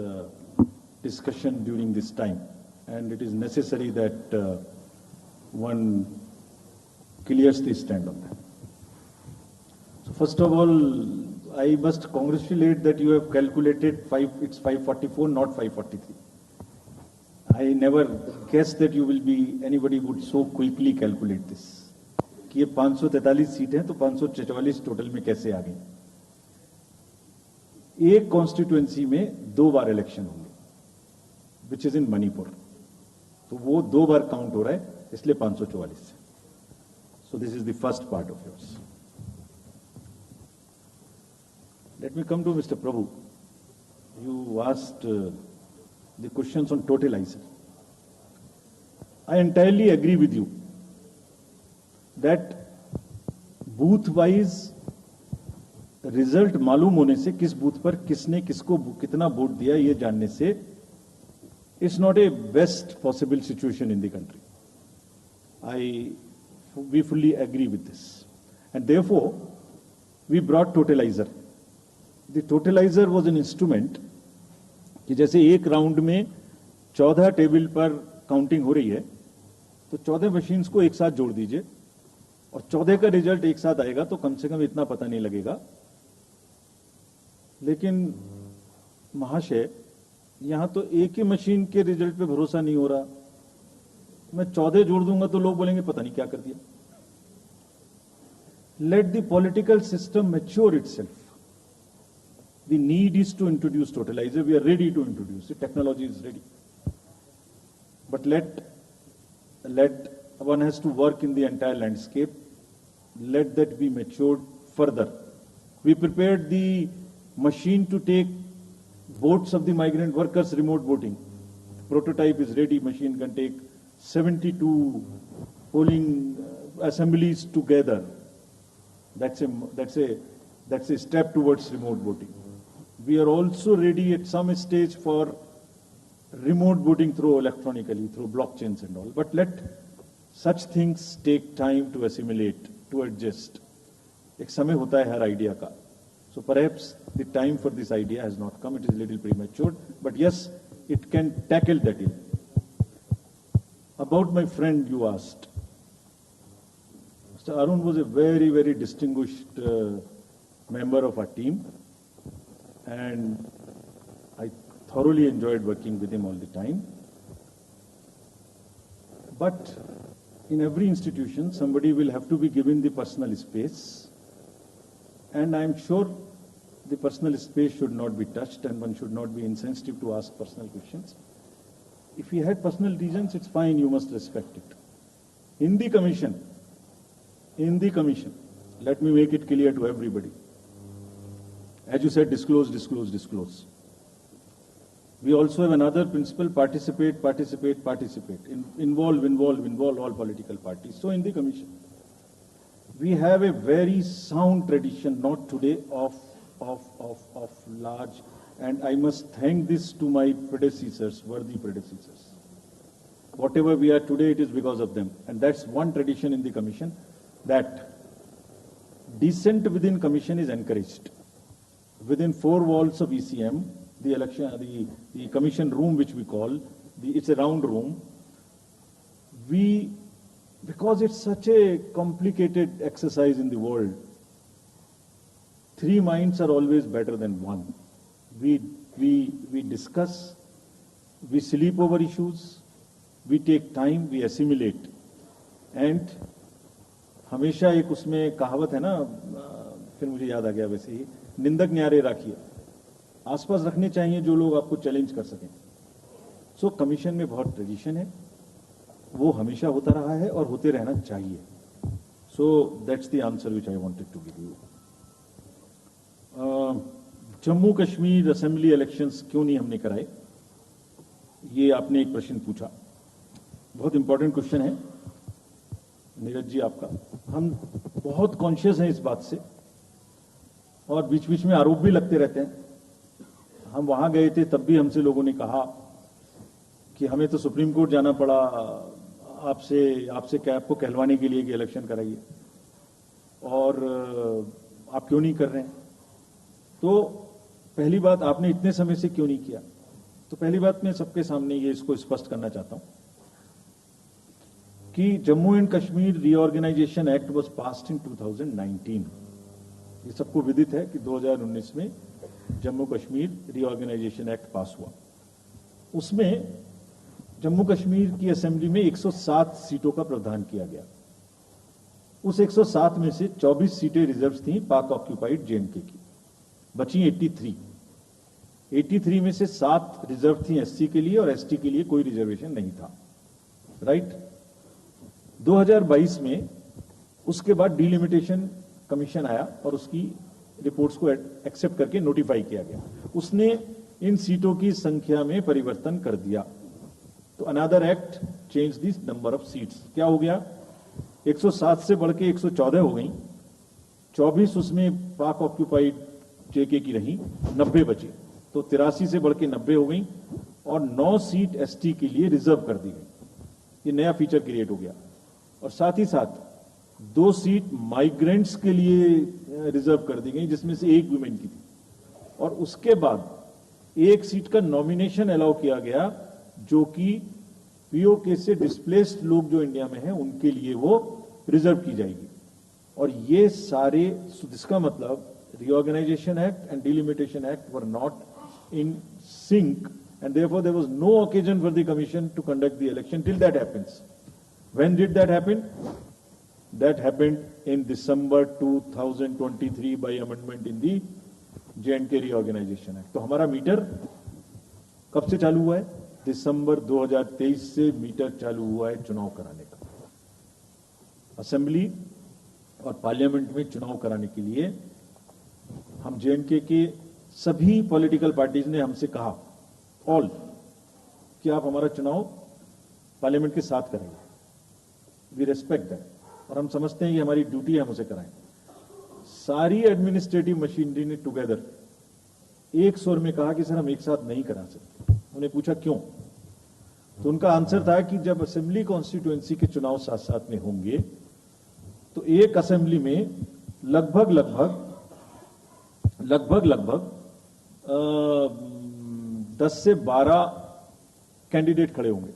discussion during this time, and it is necessary that one clears the stand on that. So first of all, I must congratulate that you have calculated it's 544, not 543. I never guessed that anybody would so quickly calculate this. कि ये 543 सीटें हैं तो 544 total में कैसे आ गई? एक constituency में 2 बार इलेक्शन होंगे, विच इज इन मणिपुर, तो वो 2 बार काउंट हो रहा है, इसलिए 544 से. सो this is the first part of yours. Let me come to Mr. Prabhu. You asked the questions on totalizer. I entirely agree with you that booth-wise result मालूम होने से, किस बूथ पर किसने किसको कितना वोट दिया ये जानने से, it's not a best possible situation in the country. We fully agree with this, and therefore we brought totalizer. The totalizer was an instrument कि जैसे एक राउंड में 14 टेबल पर काउंटिंग हो रही है, तो 14 मशीन्स को एक साथ जोड़ दीजिए और 14 का रिजल्ट एक साथ आएगा, तो कम से कम इतना पता नहीं लगेगा. लेकिन महाशय, यहां तो एक ही मशीन के रिजल्ट पे भरोसा नहीं हो रहा. मैं 14 जोड़ दूंगा तो लोग बोलेंगे पता नहीं क्या कर दिया. Let the political system mature itself. The need is to introduce totalizer. We are ready to introduce it. Technology is ready. But let one has to work in the entire landscape. Let that be matured further. We prepared the machine to take votes of the migrant workers remote voting. Prototype is ready. Machine can take 72 polling assemblies together. That's a step towards remote voting. We are also ready at some stage for remote voting through electronically, through blockchains and all. But let such things take time to assimilate, to adjust. एक समय होता है हर idea का. So perhaps the time for this idea has not come. It is a little premature. But yes, it can tackle that ill. About my friend you asked. Mr. Arun was a very, very distinguished member of our team. And I thoroughly enjoyed working with him all the time. But in every institution, somebody will have to be given the personal space. And I'm sure the personal space should not be touched and one should not be insensitive to ask personal questions. If he had personal reasons, it's fine, you must respect it. In the commission, let me make it clear to everybody. As you said, disclose, disclose, disclose. We also have another principle: participate, participate, participate. Involve, involve, involve all political parties. So in the commission, we have a very sound tradition, not today, of large, and I must thank this to my predecessors, worthy predecessors. Whatever we are today, it is because of them. And that's one tradition in the commission, that dissent within commission is encouraged. Within four walls of ECM, the commission room, which we call, it's a round room, because it's such a complicated exercise in the world, three minds are always better than one. We discuss, we sleep over issues, we take time, we assimilate. And हमेशा एक उसमें कहावत है ना, फिर मुझे याद आ गया वैसे ही, निंदक न्यारे राखिए, आसपास रखने चाहिए जो लोग आपको चैलेंज कर सकें. सो कमीशन में बहुत ट्रेडिशन है, वो हमेशा होता रहा है और होते रहना चाहिए. So that's the answer which I wanted to give you. Jammu Kashmir assembly elections क्यों नहीं हमने कराए, ये आपने एक प्रश्न पूछा. बहुत इंपॉर्टेंट क्वेश्चन है नीरज जी आपका. हम बहुत कॉन्शियस हैं इस बात से, और बीच बीच में आरोप भी लगते रहते हैं. हम वहां गए थे, तब भी हमसे लोगों ने कहा कि हमें तो सुप्रीम कोर्ट जाना पड़ा आपसे क्या आपको कहलवाने के लिए कि इलेक्शन कराइए, और आप क्यों नहीं कर रहे हैं. तो पहली बात, आपने इतने समय से क्यों नहीं किया. तो पहली बात मैं सबके सामने ये इसको स्पष्ट करना चाहता हूं कि Jammu and Kashmir reorganisation act was passed in 2019. ये सबको विदित है कि 2019 में Jammu Kashmir reorganisation act pass हुआ. उसमें जम्मू कश्मीर की असेंबली में 107 सीटों का प्रावधान किया गया. उस 107 में से 24 सीटें रिजर्व थी पाक ऑक्यूपाइड जेएंडके की, बची 83. 83 में से 7 रिजर्व थी एससी के लिए, और एसटी के लिए कोई रिजर्वेशन नहीं था. राइट. 2022 में उसके बाद डिलिमिटेशन कमीशन आया और उसकी रिपोर्ट्स को एक्सेप्ट करके नोटिफाई किया गया. उसने इन सीटों की संख्या में परिवर्तन कर दिया. तो another act change this number of seats. क्या हो गया, 107 से बढ़ के 114 हो गई, 24 उसमें पाक ऑक्यूपाइड जेके की रही, 90 बचे. तो 83 से बढ़ के 90 हो गई, और 9 सीट एसटी के लिए रिजर्व कर दी गई. ये नया फीचर क्रिएट हो गया. और साथ ही साथ 2 सीट माइग्रेंट्स के लिए रिजर्व कर दी गई, जिसमें से 1 वुमेन की थी. और उसके बाद 1 सीट का नॉमिनेशन अलाउ किया गया, जो कि पीओके से डिस्प्लेस्ड लोग जो इंडिया में हैं उनके लिए वो रिजर्व की जाएगी. और ये सारे, इसका मतलब reorganization act and delimitation act were not in sync, and therefore there was no occasion for the commission to conduct the election till that happens. When did that happen? That happened in December 2023 by amendment in the J&K reorganization act. तो हमारा metre कब से चालू हुआ है? दिसंबर 2023 से metre चालू हुआ है चुनाव कराने का. असेंबली और पार्लियामेंट में चुनाव कराने के लिए हम जेएंडके के सभी पॉलिटिकल पार्टीज ने हमसे कहा, ऑल, कि आप हमारा चुनाव पार्लियामेंट के साथ करेंगे. वी रेस्पेक्ट दैट, और हम समझते हैं कि हमारी ड्यूटी है हम उसे कराएं. सारी एडमिनिस्ट्रेटिव मशीनरी ने टुगेदर एक स्वर में कहा कि सर हम एक साथ नहीं करा सकते. उन्हें पूछा क्यों, तो उनका आंसर था कि जब असेंबली कॉन्स्टिट्यूएंसी के चुनाव साथ साथ में होंगे तो एक असेंबली में लगभग 10 से 12 कैंडिडेट खड़े होंगे.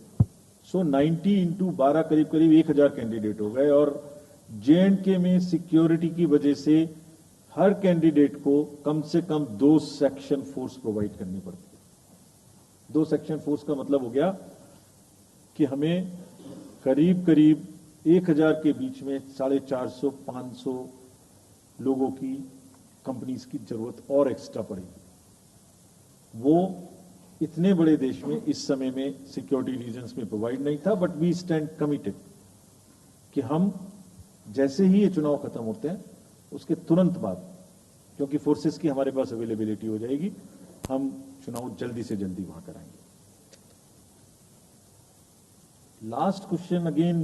सो 90 इंटू 12 करीब 1000 कैंडिडेट हो गए. और जेएंडके में सिक्योरिटी की वजह से हर कैंडिडेट को कम से कम 2 सेक्शन फोर्स प्रोवाइड करनी पड़ती है. 2 सेक्शन फोर्स का मतलब हो गया कि हमें करीब 1000 के बीच में 450-500 लोगों की कंपनीज की जरूरत और एक्स्ट्रा पड़ेगी. वो इतने बड़े देश में इस समय में सिक्योरिटी रीजंस में प्रोवाइड नहीं था. बट वी स्टैंड कमिटेड कि हम जैसे ही ये चुनाव खत्म होते हैं उसके तुरंत बाद, क्योंकि फोर्सेस की हमारे पास अवेलेबिलिटी हो जाएगी, हम चुनाव जल्दी से जल्दी वहां कराएंगे। Last question again,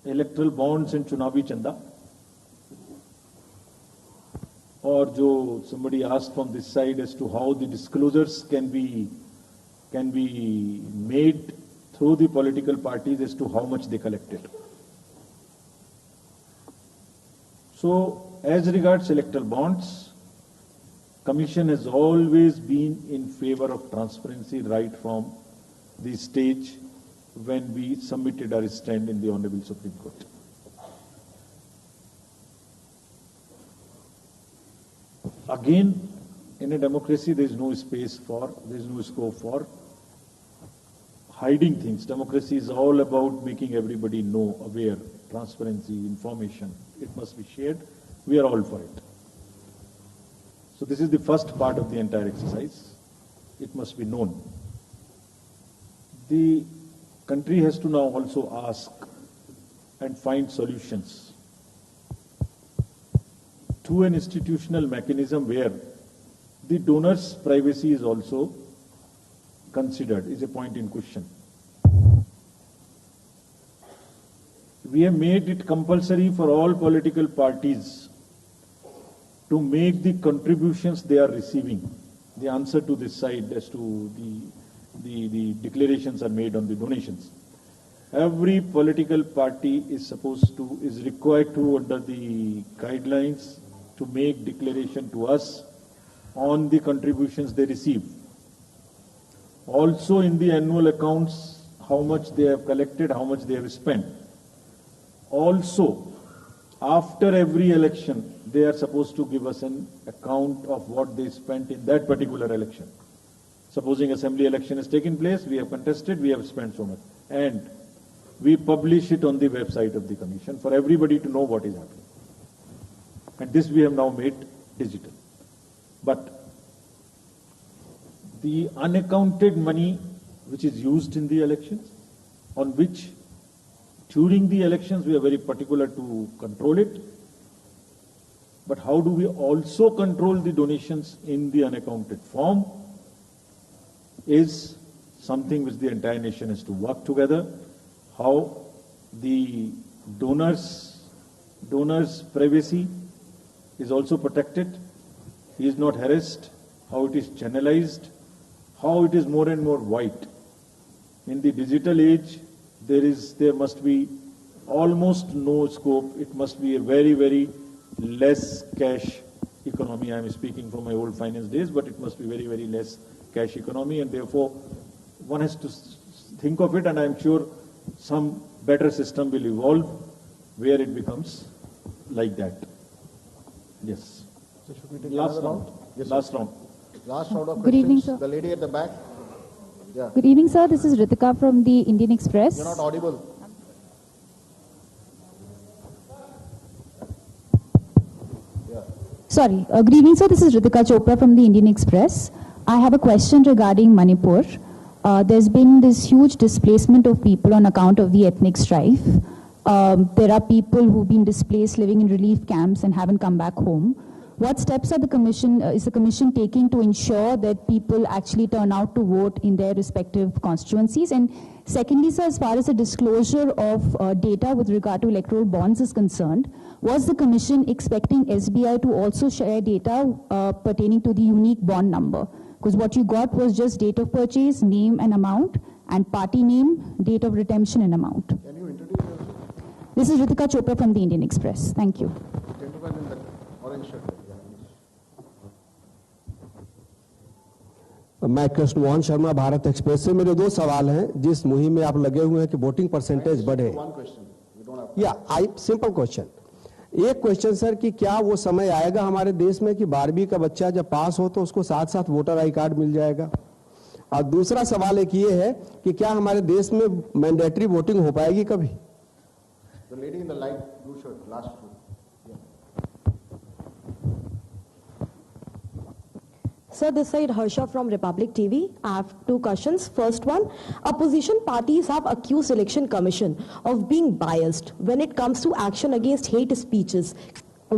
erectile bonds and चुनावी चंदा, और जो somebody asked from this side as to how the disclosures can be made through the political parties as to how much they collected. So, as regards electoral bonds, Commission has always been in favor of transparency right from the stage when we submitted our stand in the Honorable Supreme Court. Again, in a democracy, there is no scope for hiding things. Democracy is all about making everybody know, aware, transparency, information. It must be shared. We are all for it. So this is the first part of the entire exercise. It must be known. The country has to now also ask and find solutions to an institutional mechanism where the donor's privacy is also considered, is a point in question. We have made it compulsory for all political parties to make the contributions they are receiving. The answer to this side as to the declarations are made on the donations. Every political party is required to, under the guidelines, to make declaration to us on the contributions they receive. Also in the annual accounts, how much they have collected, how much they have spent. Also, after every election, they are supposed to give us an account of what they spent in that particular election. Supposing assembly election has taken place, we have contested, we have spent so much. And we publish it on the website of the Commission for everybody to know what is happening. And this we have now made digital. But the unaccounted money which is used in the elections, on which during the elections we are very particular to control it, but how do we also control the donations in the unaccounted form is something which the entire nation has to work together. How the donor's privacy is also protected, he is not harassed, how it is channelized, how it is more and more white. In the digital age, there must be almost no scope. It must be a very, very less cash economy. I am speaking from my old finance days, but it must be very, very less cash economy, and therefore one has to think of it, and I am sure some better system will evolve where it becomes like that. Yes. So should we take Last another round? Yes, Last round. Last round of questions. Good evening, sir. The lady at the back. Yeah. Good evening, sir. This is Ritika from the Indian Express. You're not audible. Yeah. Sorry. Good evening, sir. This is Ritika Chopra from the Indian Express. I have a question regarding Manipur. There's been this huge displacement of people on account of the ethnic strife. There are people who've been displaced living in relief camps and haven't come back home. What steps are is the Commission taking to ensure that people actually turn out to vote in their respective constituencies? And secondly, sir, as far as the disclosure of data with regard to electoral bonds is concerned, was the Commission expecting SBI to also share data pertaining to the unique bond number? Because what you got was just date of purchase, name and amount, and party name, date of redemption and amount. Can you introduce yourself? This is Ritika Chopra from the Indian Express. Thank you. Gentleman in the orange shirt. मैं Krishnamohan Sharma Bharat express से। मेरे दो सवाल हैं। जिस मुहिम में आप लगे हुए हैं कि वोटिंग परसेंटेज बढ़े, या सिंपल क्वेश्चन। एक क्वेश्चन सर कि क्या वो समय आएगा हमारे देश में कि 12वीं का बच्चा जब पास हो तो उसको साथ साथ वोटर आई कार्ड मिल जाएगा? और दूसरा सवाल एक ये है कि क्या हमारे देश में मैंडेटरी वोटिंग हो पाएगी कभी? The lady in the light blue shirt, last row. Sir, this side Harsha from Republic TV. I have two questions. First one, opposition parties have accused Election Commission of being biased when it comes to action against hate speeches.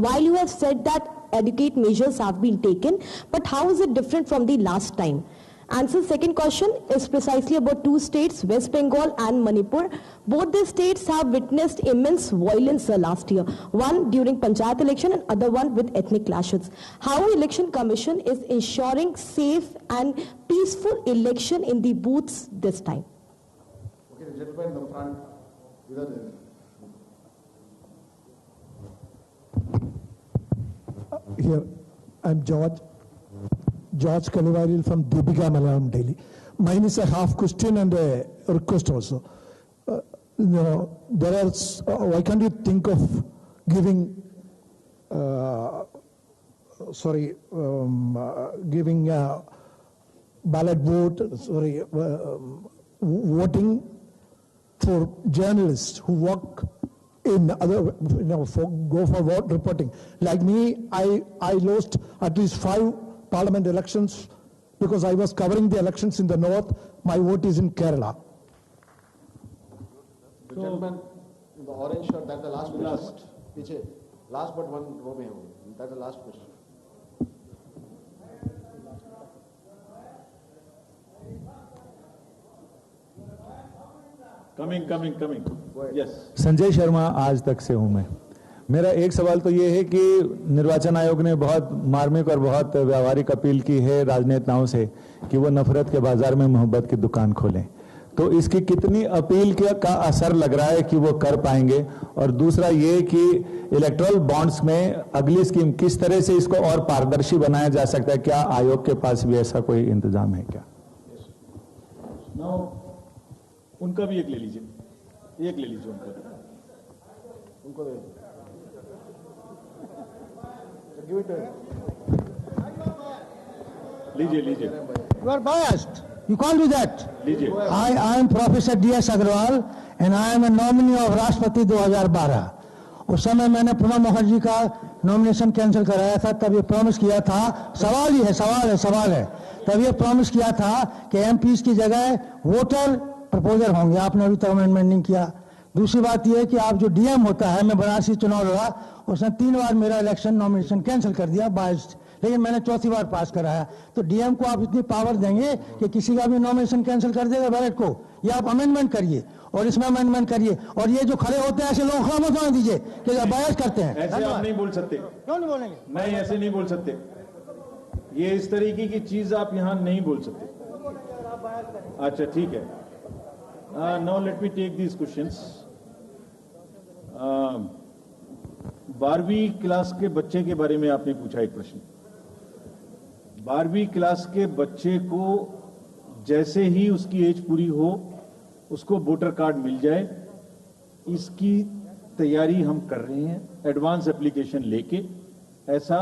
While you have said that adequate measures have been taken, but how is it different from the last time? And so second question is precisely about two states, West Bengal and Manipur. Both the states have witnessed immense violence last year. One during Panchayat election and other one with ethnic clashes. How Election Commission is ensuring safe and peaceful election in the booths this time? Okay, the gentleman in the front. Here, I'm George Kalivaril from Deepika Malayalam Daily. Mine is a half question and a request also. There are, why can't you think of giving, giving ballot vote, voting for journalists who work in other, go for vote reporting. Like me, I lost at least 5 parliament elections because I was covering the elections in the north. My vote is in Kerala. The gentleman in the orange shirt, that's the last question. Last but one row mein ho. That's the last question. Coming. Yes. Sanjay Sharma आज तक से हूं मैं। मेरा एक सवाल तो ये है कि निर्वाचन आयोग ने बहुत मार्मिक और बहुत व्यावहारिक अपील की है राजनेताओं से कि वो नफरत के बाजार में मोहब्बत की दुकान खोलें। तो इसकी कितनी अपील का असर लग रहा है कि वो कर पाएंगे? और दूसरा ये कि इलेक्टोरल बॉन्ड्स में अगली स्कीम किस तरह से इसको और पारदर्शी बनाया जा सकता है? क्या आयोग के पास भी ऐसा कोई इंतजाम है क्या? उनका भी एक ले लीजिए उनको दे लीजिए You are biased. You can't do that. लीजिए। I am Professor D.S. Agrawal and I am a nominee of राष्ट्रपति 2012. उस समय मैंने प्रणब मुखर्जी का नॉमिनेशन कैंसिल कराया था। तब ये प्रॉमिस किया था, सवाल है। तब ये प्रॉमिस किया था कि एमपीज की जगह वोटर प्रपोजर होंगे। आपने अभी तक अमेंडमेंट नहीं किया। दूसरी बात यह है कि आप जो डीएम होता है, मैं बनारसी चुनाव लड़ा, उसने 3 बार मेरा इलेक्शन नॉमिनेशन कैंसिल कर दिया बायस्ड, लेकिन मैंने 4थी बार पास कराया। तो डीएम को आप इतनी पावर देंगे कि किसी का भी नॉमिनेशन कैंसिल कर देगा बैलेट को? या आप अमेंडमेंट करिए और इसमें अमेंडमेंट करिए। और ये जो खड़े होते हैं ऐसे लोग खामोश होने दीजिए कि बायस करते हैं। ऐसे आप नहीं बोल सकते। क्यों नहीं बोलेंगे? नहीं, ऐसे नहीं बोल सकते। ये इस तरीके की चीज आप यहां नहीं बोल सकते। अच्छा, ठीक है। Now let me take these questions. 12वीं क्लास के बच्चे के बारे में आपने पूछा एक प्रश्न। 12वीं क्लास के बच्चे को जैसे ही उसकी एज पूरी हो उसको वोटर कार्ड मिल जाए, इसकी तैयारी हम कर रहे हैं। एडवांस एप्लीकेशन लेके ऐसा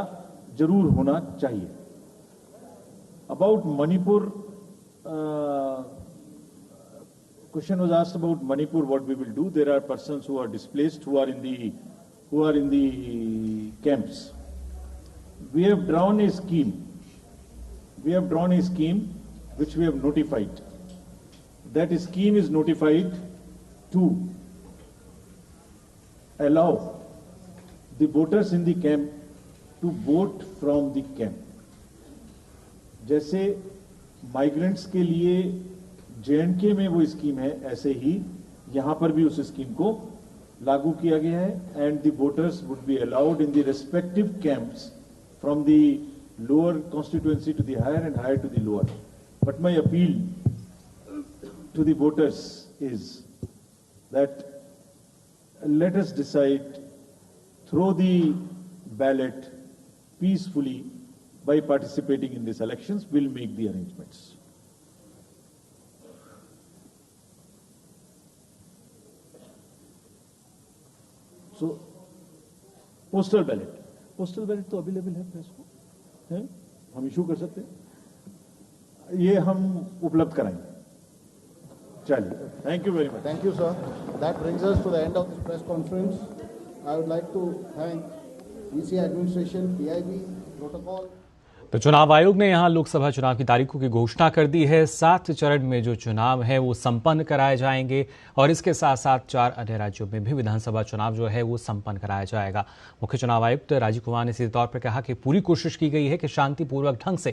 जरूर होना चाहिए। About Manipur, question was asked about Manipur, what we will do. There are persons who are displaced, who are in the camps. We have drawn a scheme which we have notified. That scheme is notified to allow the voters in the camp to vote from the camp. जैसे migrants के लिए JNK में वो scheme है, ऐसे ही यहां पर भी उस स्कीम को लागू किया गया है। And the voters would be allowed in the respective camps from the lower constituency to the higher and higher to the lower. But my appeal to the voters is that let us decide through the ballot peacefully by participating in these elections. We'll make the arrangements. So, postal ballot तो available है press को, है? हम issue कर सकते हैं, ये हम उपलब्ध कराएंगे। चलिए, thank you very much. Thank you, sir. That brings us to the end of this press conference. I would like to thank EC administration, PIB, protocol. तो चुनाव आयोग ने यहां लोकसभा चुनाव की तारीखों की घोषणा कर दी है। 7 चरण में जो चुनाव है वो संपन्न कराए जाएंगे और इसके साथ साथ 4 अन्य राज्यों में भी विधानसभा चुनाव जो है वो संपन्न कराया जाएगा। मुख्य चुनाव आयुक्त राजीव कुमार ने सीधे तौर पर कहा कि पूरी कोशिश की गई है कि शांतिपूर्वक ढंग से